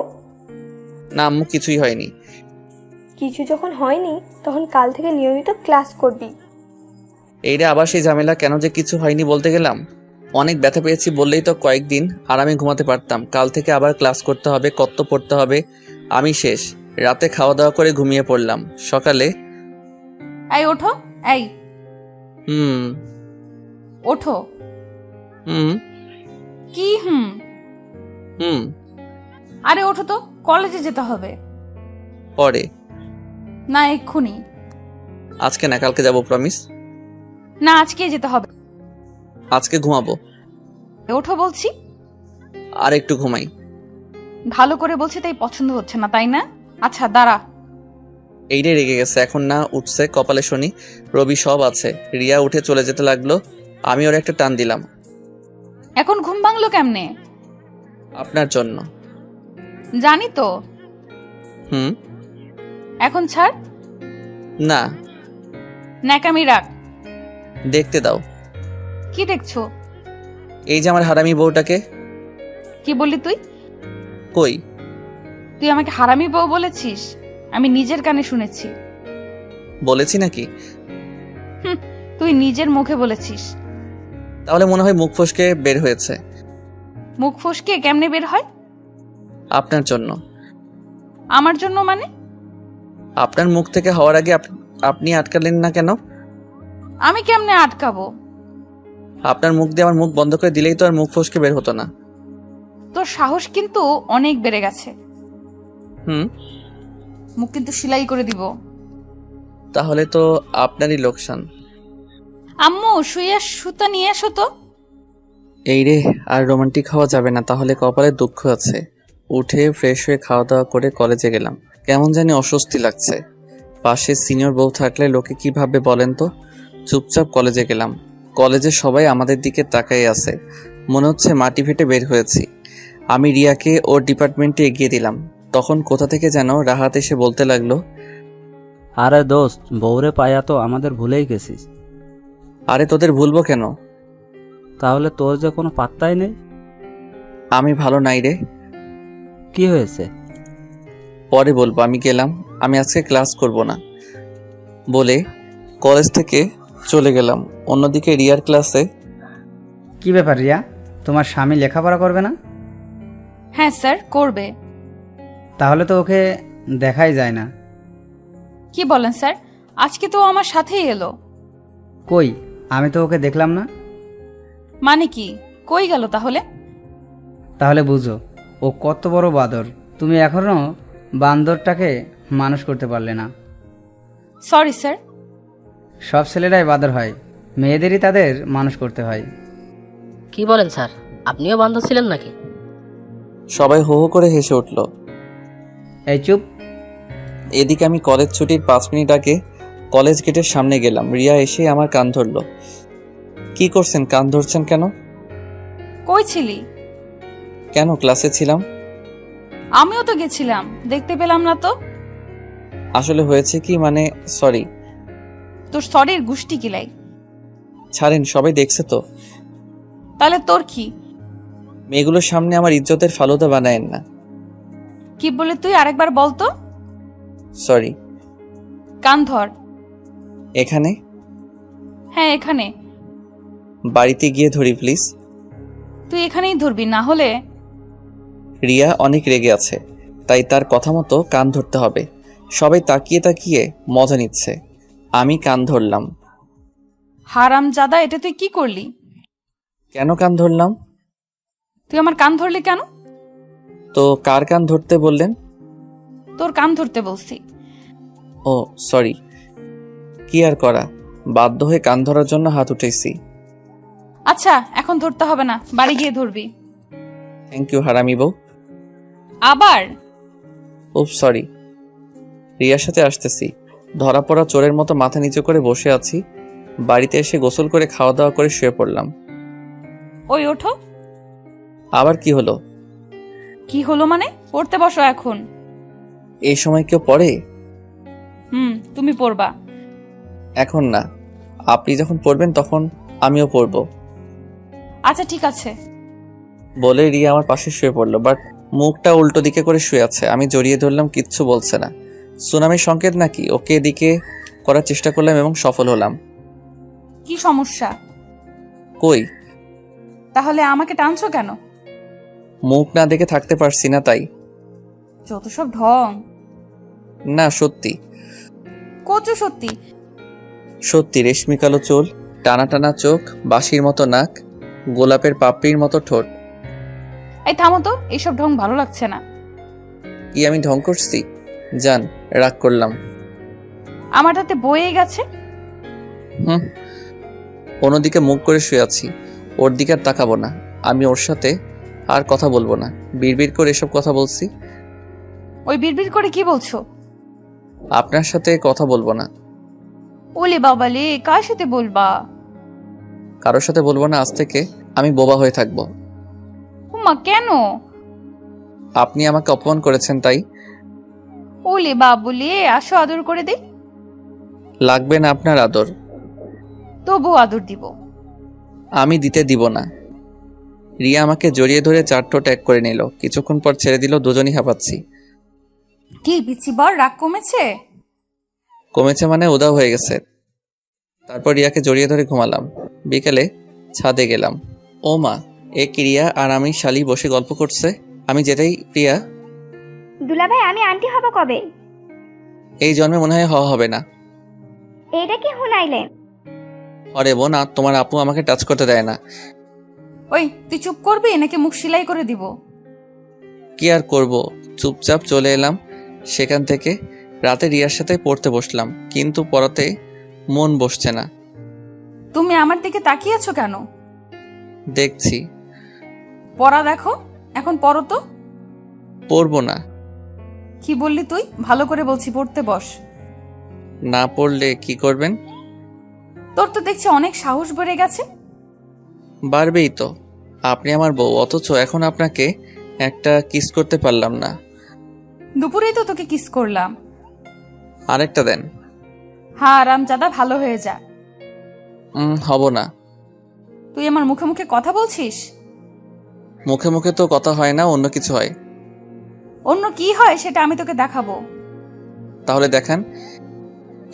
না আম্মু, কিছুই হয়নি। কিছু যখন হয়নি তখন কাল থেকে নিয়মিত ক্লাস করবি। এইটা আবার সেই ঝামেলা, কেন যে কিছু হয়নি বলতে গেলাম। অনেক ব্যথা পেয়েছি বললেই তো কয়েকদিন আরামে ঘুমাতে পারতাম। কাল থেকে আবার ক্লাস করতে হবে, কত পড়তে হবে। আমি শেষ। রাতে খাওয়া দাওয়া করে ঘুমিয়ে পড়লাম। সকালে এই ওঠো, এই ওঠো। কি আরে ওঠো তো, কলেজে যেতে হবে। পরে না এক্ষুনি। আজকে না, কালকে যাবো, প্রমিস। না আজকে যেতে হবে। আজকে ঘুমাবো। ওঠো বলছি। আর একটু ঘুমাই। ভালো করে বলছি তাই পছন্দ হচ্ছে না, তাই না? আচ্ছা দাঁড়া। এইটাই রেগে গেছে, এখন না উঠছে কপালে শনি। রবি সব আছে। রিয়া উঠে চলে যেতে লাগলো, আমি ওর একটা টান দিলাম। এখন ঘুম ভাঙলো কেমনে? আপনার জন্য। জানি তো। এখন ছাড়। না, ন্যাকামি রাখ। দেখতে দাও। কি দেখছো? এই যে আমার হারামি বউটাকে। কি বললি তুই? কই? তুই আমাকে হারামি বউ বলেছিস? আমি নিজের কানে শুনেছি। বলেছি নাকি? তুই নিজের মুখে বলেছিস। তাহলে মনে হয় মুখ ফসকে বের হয়েছে। মুখ ফসকে কেমনে বের হয়? আপনার জন্য। আমার জন্য মানে? আপনার মুখ থেকে হওয়ার আগে আপনি আটকালেন না কেন? আমি কেমনে আটকাবো? আপনার মুখ দিয়ে আমার মুখ বন্ধ করে দিলেই তো আর মুখ ফসকে বের হতো না। তোর সাহস কিন্তু অনেক বেড়ে গেছে। মুখ কিন্তু সেলাই করে দিব। তাহলে তো আপনারই লোকসান। আম্মু শুয়ে সুতা নিয়ে এসো তো। এই রে, আর রোমান্টিক হওয়া যাবে না, তাহলে কপালে দুঃখ আছে। উঠে ফ্রেশ হয়ে খাওয়া দাওয়া করে কলেজে গেলাম। কেমন জানি অস্বস্তি লাগছে। পাশে সিনিয়র বউ থাকলে লোকে কি ভাববে বলেন তো। চুপচাপ কলেজে গেলাম। কলেজে সবাই আমাদের দিকে তাকাই আছে, মনে হচ্ছে মাটি ফেটে বের হয়েছি। আমি রিয়াকে ওর ডিপার্টমেন্টে এগিয়ে দিলাম। তখন কোথা থেকে যেন রাহাত এসে বলতে লাগলো, আরে দোস্ত, বউরে পায়া তো আমাদের ভুলেই গেছিস। আরে তোদের ভুলবো কেন? তাহলে তোর যে কোনো পাত্তাই নেই। আমি ভালো নাই রে। কি হয়েছে? পরে বলবো, আমি গেলাম। আমি আজকে ক্লাস করব না বলে কলেজ থেকে চলে গেলাম। অন্যদিকে রিয়ার ক্লাসে। কি ব্যাপার রিয়া, তোমার স্বামী লেখাপড়া করবে না? হ্যাঁ স্যার, করবে। তাহলে তো ওকে দেখাই যায় না। কি বলেন স্যার? আজকে তো আমার সাথেই এলো। কই, আমি তো ওকে দেখলাম না। মানে কি, কই গেল তাহলে? তাহলে বুঝো ও কত বড় বাঁদর। তুমি এখনো বান্দরটাকে মানুষ করতে পারলে না। Sorry sir. সব ছেলেরাই বাঁদর হয়, মেয়েদেরই তাদের মানুষ করতে হয়। কি বলেন স্যার, আপনিও বান্দর ছিলেন নাকি? সবাই হো হো করে হেসে উঠল। এই চুপ। এদিকে আমি কলেজ ছুটির 5 মিনিট আগে কলেজ গেটের সামনে গেলাম। রিয়া এসে আমার কান ধরল। কি করছেন? কান ধরছেন কেন? কই ছিলি? কেন, ক্লাসে ছিলাম। আমিও তো গেছিলাম, দেখতে পেলাম না তো। আসলে হয়েছে কি, মানে সরি। তোর সরির গুষ্টি কিলাই। ছাড়েন, সবাই দেখছে তো। তাহলে তোর কি? মেয়েগুলোর সামনে আমার ইজ্জতের ফালুদা বানায়েন না। কি বলে তুই? আরেকবার বলতো। সরি। কান ধর। এখানে? হ্যাঁ এখানে। বাড়িতে গিয়ে ধরি প্লিজ। তুই এখানেই ধরবি, না হলে। রিয়া অনেক রেগে আছে, তাই তার কথা মতো কান ধরতে হবে। সবাই তাকিয়ে তাকিয়ে মজা নিচ্ছে। আমি কান ধরলাম। হারামজাদা, এটা তুই কি করলি? কেন কান ধরলাম? তুই আমার কান ধরলি কেন? তো কার কান ধরতে বললেন? তোর কান ধরতে বলছি। ও সরি। কি আর করা, বাধ্য হয়ে কান ধরার জন্য হাত উঠেছি। আচ্ছা এখন ধরতে হবে না, বাড়ি গিয়ে ধরবি। থ্যাংক ইউ হারামি বউ। আবার? ও সরি। রিয়ার সাথে আসতেছি। ধরা পড়া চোরের মতো মাথা নিচু করে বসে আছি। বাড়িতে এসে গোসল করে খাওয়া দাওয়া করে শুয়ে পড়লাম। ওই ওঠো। আবার কি হলো? কি হলো মানে? পড়তে বসো এখন। এই সময় কেউ পড়ে? তুমি পড়বা। এখন না, আপনি যখন পড়বেন তখন আমিও পড়ব। আচ্ছা ঠিক আছে। বলে রিয়া আমার পাশে শুয়ে পড়লো, বাট মুখটা উল্টো দিকে করে শুয়ে আছে। আমি জড়িয়ে ধরলাম, কিচ্ছু বলছে না। সুনামির সংকেত নাকি? ওকে এদিকে করার চেষ্টা করলাম এবং সফল হলাম। কি সমস্যা? কই? তাহলে আমাকে টানছো কেন? মুখ না দেখে থাকতে পারছি না তাই। যত সব ঢং। না সত্যি কচু সত্যি। সত্যি, রেশমি কালো চুল, টানা টানা চোখ, বাঁশির মতো নাক, গোলাপের পাপড়ির মতো ঠোঁট। এই থামো তো, এইসব ঢং ভালো লাগছে না। কি আমি ঢং করছি? জান, রাগ করলাম। আমার হাতে বয়ে গেছে। অন্যদিকে মুখ করে শুয়ে আছি, ওর দিকে আর তাকাবো না। আমি ওর সাথে আর কথা বলবো না। বিড়বিড় করে এসব কথা বলছি। ওই বিড়বিড় করে কি বলছো? আপনার সাথে কথা বলবো না। ওলে বাবালে, কার সাথে বলবা? কারোর সাথে বলবো না। আজ থেকে আমি বোবা হয়ে থাকবো। উমা, কেন? আপনি আমাকে অপমান করেছেন তাই। ওলে বাবুলে, আসো আদর করে দে। লাগবে না আপনার আদর। তবু আদর দিব। আমি দিতে দিব না। রিয়া আমাকে জড়িয়ে ধরে 4 ঠোঁট এক করে নিল। কিছুক্ষণ পর ছেড়ে দিল। দুজনই হাঁপাচ্ছি। কি বিচিবার, রাগ কমেছে? কমেছে মানে উদাও হয়ে গেছে। তারপর রিয়াকে জড়িয়ে ধরে ঘুমালাম। বিকেলে ছাদে গেলাম। ও মা, এ কি রিয়া আর আমি শালি বসে গল্প করছে। আমি যেতেই প্রিয়া, দুলাভাই আমি আন্টি হব কবে? এই জন্মে মনে হয় হওয়া হবে না। এইটা কি হুনাইলেন? আরে বোন, আর তোমার আপু আমাকে টাচ করতে দেয় না। ওই তুই চুপ করবি নাকি মুখ সেলাই করে দিব? কি আর করব, চুপচাপ চলে এলাম সেখান থেকে। রাতে রিয়ার সাথে পড়তে বসলাম, কিন্তু পড়াতে মন বসছে না। তুমি আমার দিকে তাকিয়ে আছো কেন? দেখছি। পড়া দেখো, এখন পড়ো তো। পড়বো না। কি বললি তুই? ভালো করে বলছি, পড়তে বস। না পড়লে কি করবেন? তোর তো দেখছি অনেক সাহস বেড়ে গেছে। বাড়বেই তো, আপনি আমার বউ, অথচ এখন আপনাকে একটা কিস করতে পারলাম না। দুপুরেই তো তোকে কিস করলাম। আরেকটা দেন। হ্যাঁ রামজাদা, ভালো হয়ে যা। হব না। তুই আমার মুখে মুখে কথা বলছিস? মুখে মুখে তো কথা হয় না, অন্য কিছু হয়। অন্য কি হয় সেটা আমি তোকে দেখাবো। তাহলে দেখান।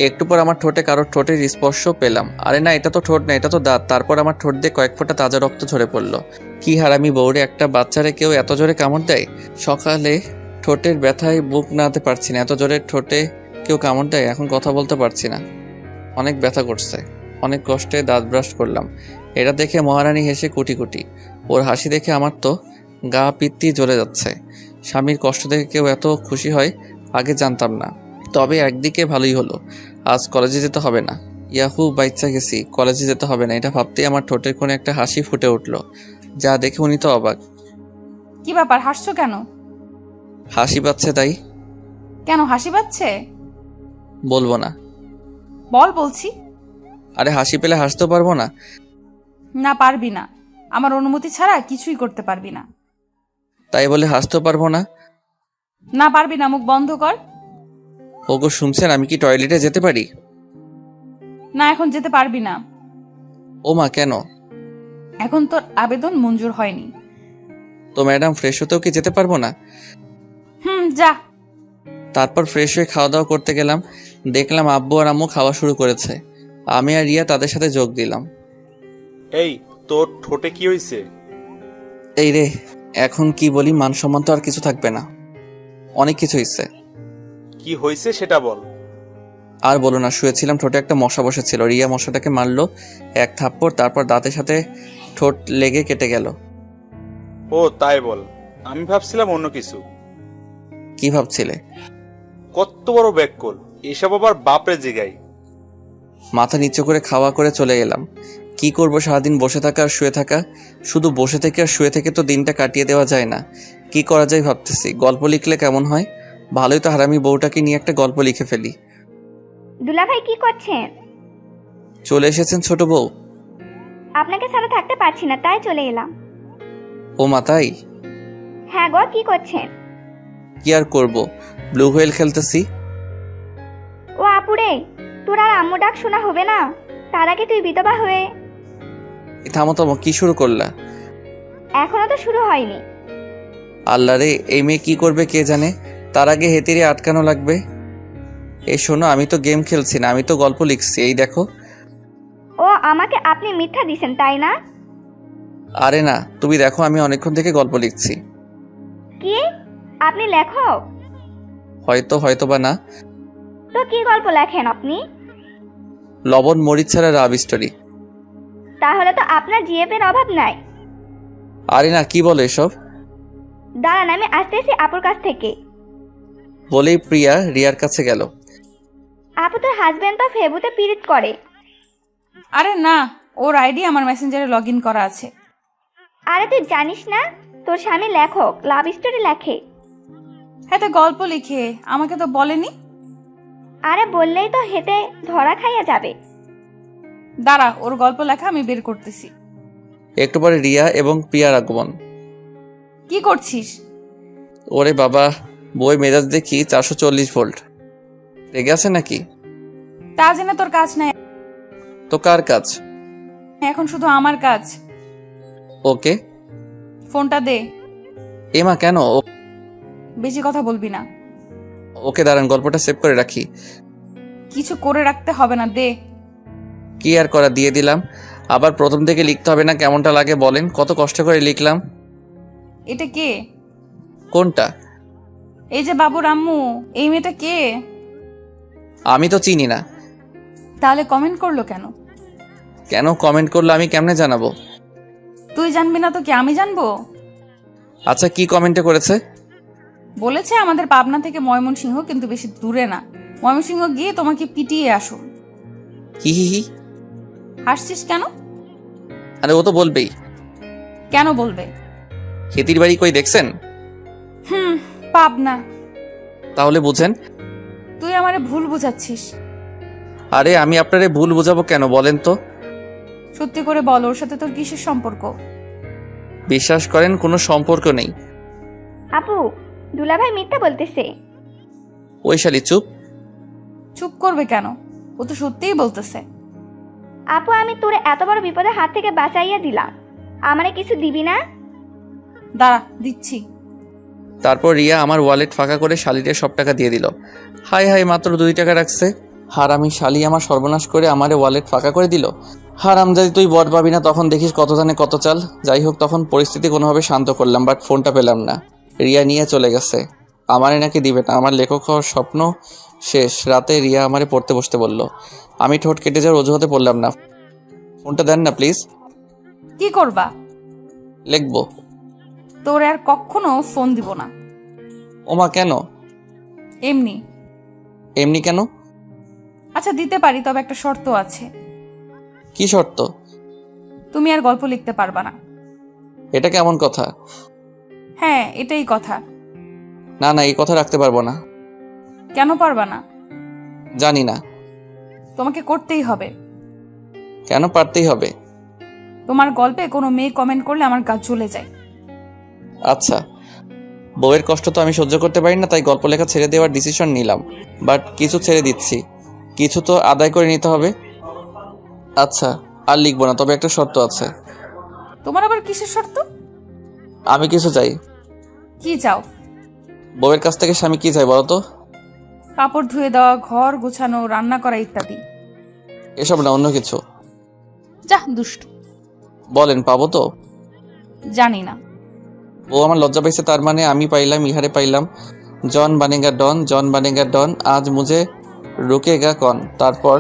একটু পর আমার ঠোঁটে কারোর ঠোঁটের স্পর্শ পেলাম। আরে না, এটা তো ঠোঁট না, এটা তো দাঁত। তারপর আমার ঠোঁট দিয়ে কয়েক ফোঁটা তাজা রক্ত ঝরে পড়লো। কি হারামি বউরে, একটা বাচ্চারে কেউ এত জোরে কামড় দেয়? সকালে ঠোঁটের ব্যথায় বুক নাড়তে পারছি না, এত জোরে ঠোঁটে কেউ কামড় দেয়? এখন কথা বলতে পারছি না, অনেক ব্যথা করছে। অনেক কষ্টে দাঁত ব্রাশ করলাম। এটা দেখে মহারানী হেসে কুটি কুটি। ওর হাসি দেখে আমার তো গা পিত্তি জ্বলে যাচ্ছে। স্বামীর কষ্ট দেখে কেউ এত খুশি হয় আগে জানতাম না। তবে একদিকে ভালোই হলো, আজ কলেজে যেতে হবে না। ইয়াহু, বাইচ্চা গেছি, কলেজে যেতে হবে না। এটা ভাবতেই আমার ঠোঁটের কোণে একটা হাসি ফুটে উঠলো, যা দেখে উনি তো অবাক। কি ব্যাপার, হাসছো কেন? হাসি পাচ্ছে তাই। কেন হাসি পাচ্ছে? বলবো না। বল বলছি। আরে হাসি পেলে হাসতেও পারবো না? না পারবি না, আমার অনুমতি ছাড়া কিছুই করতে পারবি না। তাই বলে হাসতেও পারবো না? না পারবি না, মুখ বন্ধ কর। ওগো শুনছেন, আমি কি টয়লেটে যেতে পারি? না, এখন যেতে পারবি না। ও মা, কেন? এখন তোর আবেদন মঞ্জুর হয়নি। তো ম্যাডাম, ফ্রেশ হতেও কি যেতে পারবো না? যা। তারপর ফ্রেশ হয়ে খাওয়া দাওয়া করতে গেলাম। দেখলাম আব্বু আর আম্মু খাওয়া শুরু করেছে। আমি আর রিয়া তাদের সাথে যোগ দিলাম। এই তোর ঠোঁটে কি হয়েছে? এই রে, এখন কি বলি, মান সম্মান তো আর কিছু থাকবে না। অনেক কিছু হয়েছে। কি হয়েছে সেটা বল। আর বলো না, শুয়েছিলাম, ঠোঁটে একটা মশা বসেছিল। রিয়া মশাটাকে মারলো এক থাপ্পড়, তারপর দাঁতের সাথে ঠোঁট লেগে কেটে গেল। ও তাই বল, আমি ভাবছিলাম অন্য কিছু। কি ভাবছিলে? কত বড় ব্যাককল, এসব আবার বাপরে জিগাই। মাথা নিচু করে খাওয়া করে চলে এলাম। কি করব, সারাদিন বসে থাকা আর শুয়ে থাকা। শুধু বসে থেকে আর শুয়ে থেকে তো দিনটা কাটিয়ে দেওয়া যায় না। কি করা যায় ভাবতেছি। গল্প লিখলে কেমন হয়? ভালোই তো, হারামি বউটাকে নিয়ে একটা গল্প লিখে ফেলি। দুলাভাই কি করছেন? চলে এসেছেন ছোট বউ? আপনাকে ছাড়া থাকতে পারছি না, তাই চলে এলাম। ও মা, তাই? হ্যাঁ গো, কি করছেন? কি আর করব, ব্লু হুইল খেলতেছি। ও আপুরে, তোর আর আম্মু ডাক শোনা হবে না, তার আগে তুই বিধবা হয়ে। থামো থামো, কি শুরু করলা? এখনো তো শুরু হয়নি। আল্লাহ রে, এই মেয়ে কি করবে কে জানে। তার আগে হেতিরে আটকানো লাগবে। এই শোনো, আমি তো গেম খেলছি না, আমি তো গল্প লিখছি, এই দেখো। ও আমাকে আপনি মিথ্যা দিছেন তাই না? আরে না, তুমি দেখো, আমি অনেকক্ষণ থেকে গল্প লিখছি। কি আপনি লেখক? হয়তো বা না। তো কি গল্প লেখেন আপনি? লবণ মরিচ ছাড়া রাব স্টোরি। তাহলে তো আপনার জিএফের অভাব নাই। আরে না, কি বলে এসব? দাঁড়ান, আমি আসতেছি আপুর কাছ থেকে। বলেই প্রিয়া রিয়ার কাছে গেল। আপু তোর হাজবেন্ড তো ফেবুতে পিরিত করে। আরে না, ওর আইডি আমার মেসেঞ্জারে লগ ইন করা আছে। আরে তুই জানিস না তোর স্বামী লেখক, লাভ স্টোরি লেখে। হ্যাঁ তো গল্প লিখে, আমাকে তো বলেনি। আরে বললেই তো হেতে ধরা খাইয়া যাবে। দাঁড়া, ওর গল্প লেখা আমি বের করতেছি। একটু পরে রিয়া এবং প্রিয়ার আগমন। কি করছিস? ওরে বাবা, বই মেজাজ দেখি 440 ভোল্ট। রেগে আছে নাকি? তা জেনে তোর কাজ নাই। তো কার কাজ? এখন শুধু আমার কাজ। ওকে, ফোনটা দে। এমা কেন? বেশি কথা বলবি না। ওকে দাঁড়ান, গল্পটা সেভ করে রাখি। কিছু করে রাখতে হবে না, দে। কি আর করা, দিয়ে দিলাম। আবার প্রথম থেকে লিখতে হবে না? কেমনটা লাগে বলেন? কত কষ্ট করে লিখলাম। এটা কে? কোনটা? এই যে বাবুর আম্মু। এই মেয়েটা কে? আমি তো চিনি না। তাহলে কমেন্ট করলো কেন? কেন কমেন্ট করলো আমি কেমনে জানাবো? তুই জানবি না তো কি আমি জানবো? আচ্ছা, কি কমেন্টে করেছে? বলেছে আমাদের পাবনা থেকে ময়মনসিংহ, কিন্তু বেশি দূরে না। ময়মনসিংহ গিয়ে তোমাকে পিটিয়ে আসুন। হি হি হি। হাসছিস কেন? আরে ও তো বলবেই। কেন বলবে? খেতির বাড়ি কই দেখছেন? পাবনা। তাহলে বুঝেন। তুই আমারে ভুল বুঝাচ্ছিস। আরে আমি আপনারে ভুল বুঝাবো কেন বলেন তো? সত্যি করে বল, ওর সাথে তোর কিসের সম্পর্ক? বিশ্বাস করেন, কোনো সম্পর্ক নেই। আপু দুলাভাই মিথ্যা বলতেছে। ওই শালি চুপ। চুপ করবে কেন? ও তো সত্যিই বলতেছে। আপু আমি তোরে এত বড় বিপদের হাত থেকে বাঁচাইয়া দিলাম, আমারে কিছু দিবি না? দাঁড়া, দিচ্ছি। তারপর রিয়া আমার ওয়ালেট ফাঁকা করে শালিতে সব টাকা দিয়ে দিল। হাই হাই, মাত্র 2 টাকা রাখছে। হারামি শালি আমার সর্বনাশ করে আমারে ওয়ালেট ফাঁকা করে দিল। হারামজাদি, তুই বট পাবি না, তখন দেখিস কত জানে কত চাল। যাই হোক, তখন পরিস্থিতি কোনোভাবে শান্ত করলাম, বাট ফোনটা পেলাম না। রিয়া নিয়ে চলে গেছে। আমারে নাকি দিবে না। আমার লেখক হওয়ার স্বপ্ন শেষ। রাতে রিয়া আমারে পড়তে বসতে বলল। আমি ঠোঁট কেটে যাওয়ার অজুহাতে পড়লাম না। ফোনটা দেন না প্লিজ। কি করবা? লিখবো। তোর আর কখনো ফোন দিব না। ওমা কেন? এমনি। এমনি কেন? আচ্ছা দিতে পারি, তবে একটা শর্ত আছে। কি শর্ত? তুমি আর গল্প লিখতে পারবা না। এটা কেমন কথা? হ্যাঁ, এটাই কথা। না না, এই কথা রাখতে পারবো না। কেন পারবা না? জানি না। তোমাকে করতেই হবে। কেন পারতেই হবে? তোমার গল্পে কোনো মেয়ে কমেন্ট করলে আমার গা জ্বলে যায়। আচ্ছা, বউয়ের কষ্ট তো আমি সহ্য করতে পারি না, তাই গল্প লেখা ছেড়ে দেওয়ার ডিসিশন নিলাম। বাট কিছু ছেড়ে দিচ্ছি, কিছু তো আদায় করে নিতে হবে। আচ্ছা, আর লিখবো না, তবে একটা শর্ত আছে। তোমার আবার কিসের শর্ত? আমি কিছু চাই। কি চাও? বউয়ের কাছ থেকে স্বামী কি চাই বলো তো? কাপড় ধুয়ে দেওয়া, ঘর গোছানো, রান্না করা ইত্যাদি। এসব না, অন্য কিছু। যা দুষ্ট। বলেন, পাবো তো? জানি না। ও আমার লজ্জা পাইছে, তার মানে আমি পাইলাম, ইহারে পাইলাম। জন বানেগা ডন, জন বানেগা ডন, আজ মুঝে রুকেগা কন। তারপর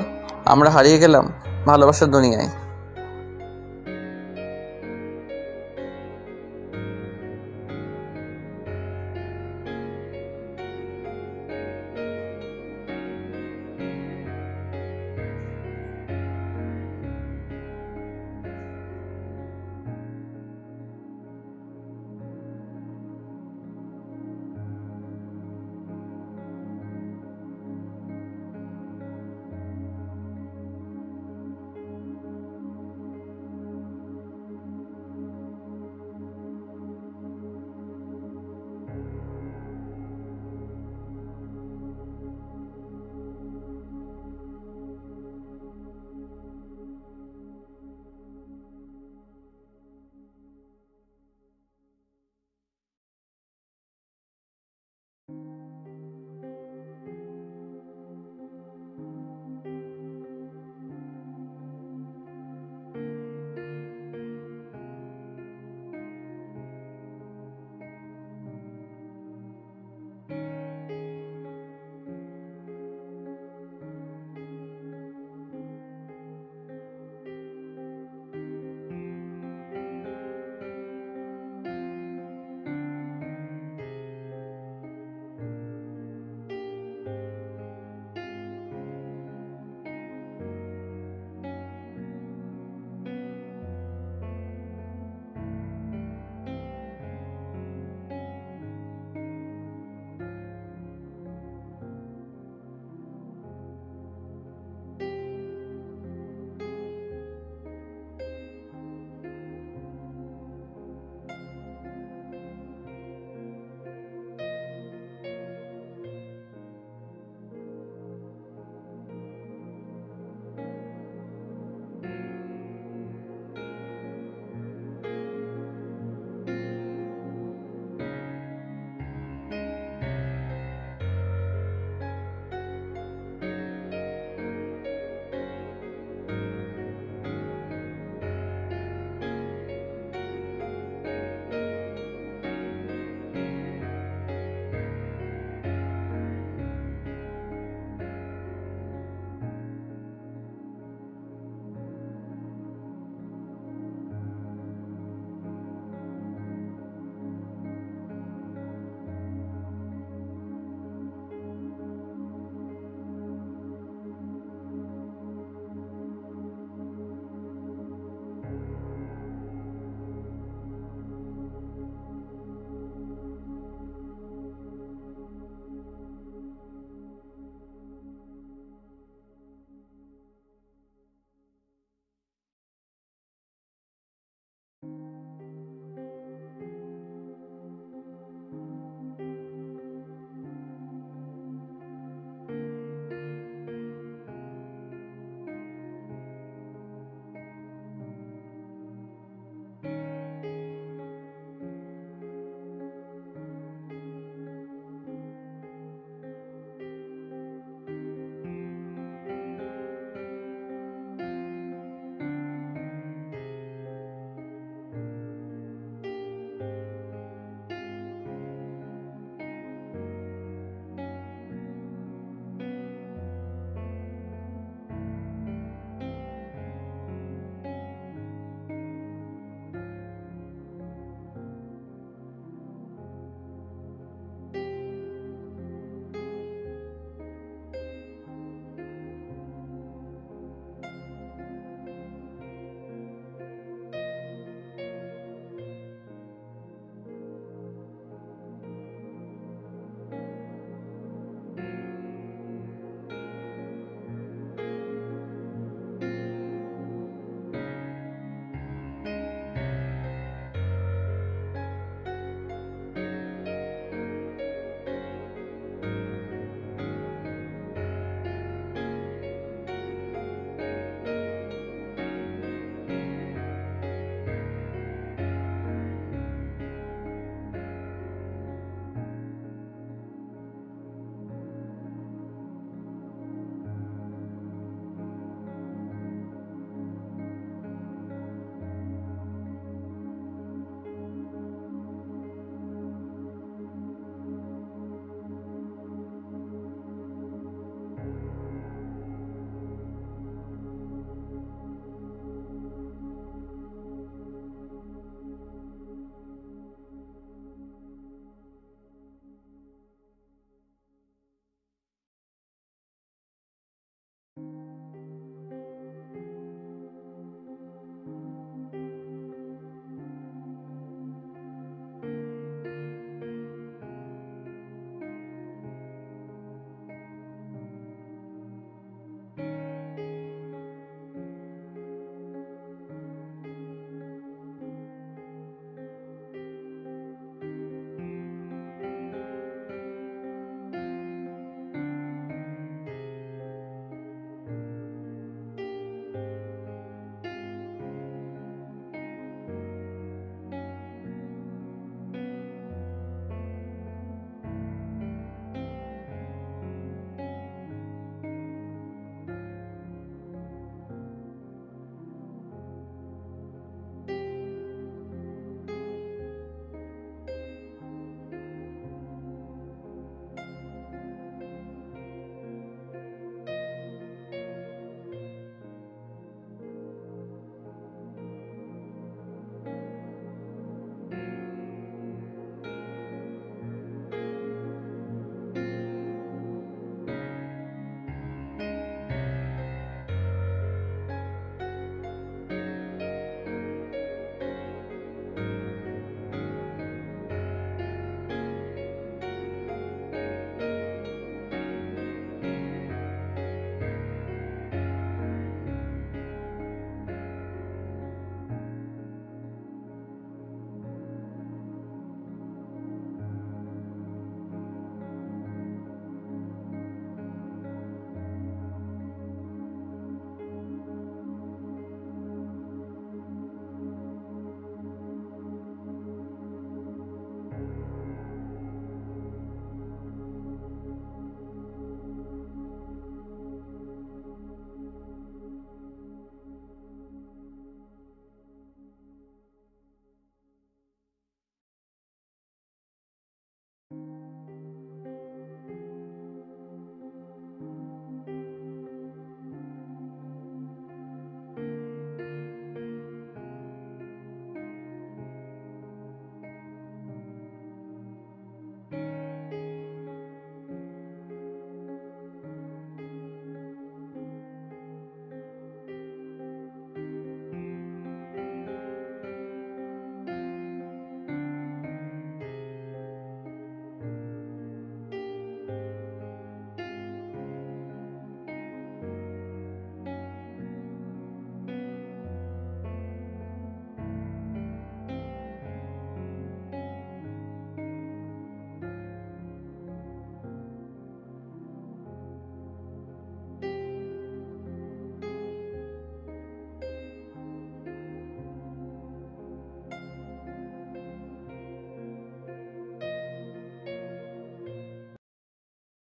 আমরা হারিয়ে গেলাম ভালোবাসার দুনিয়ায়।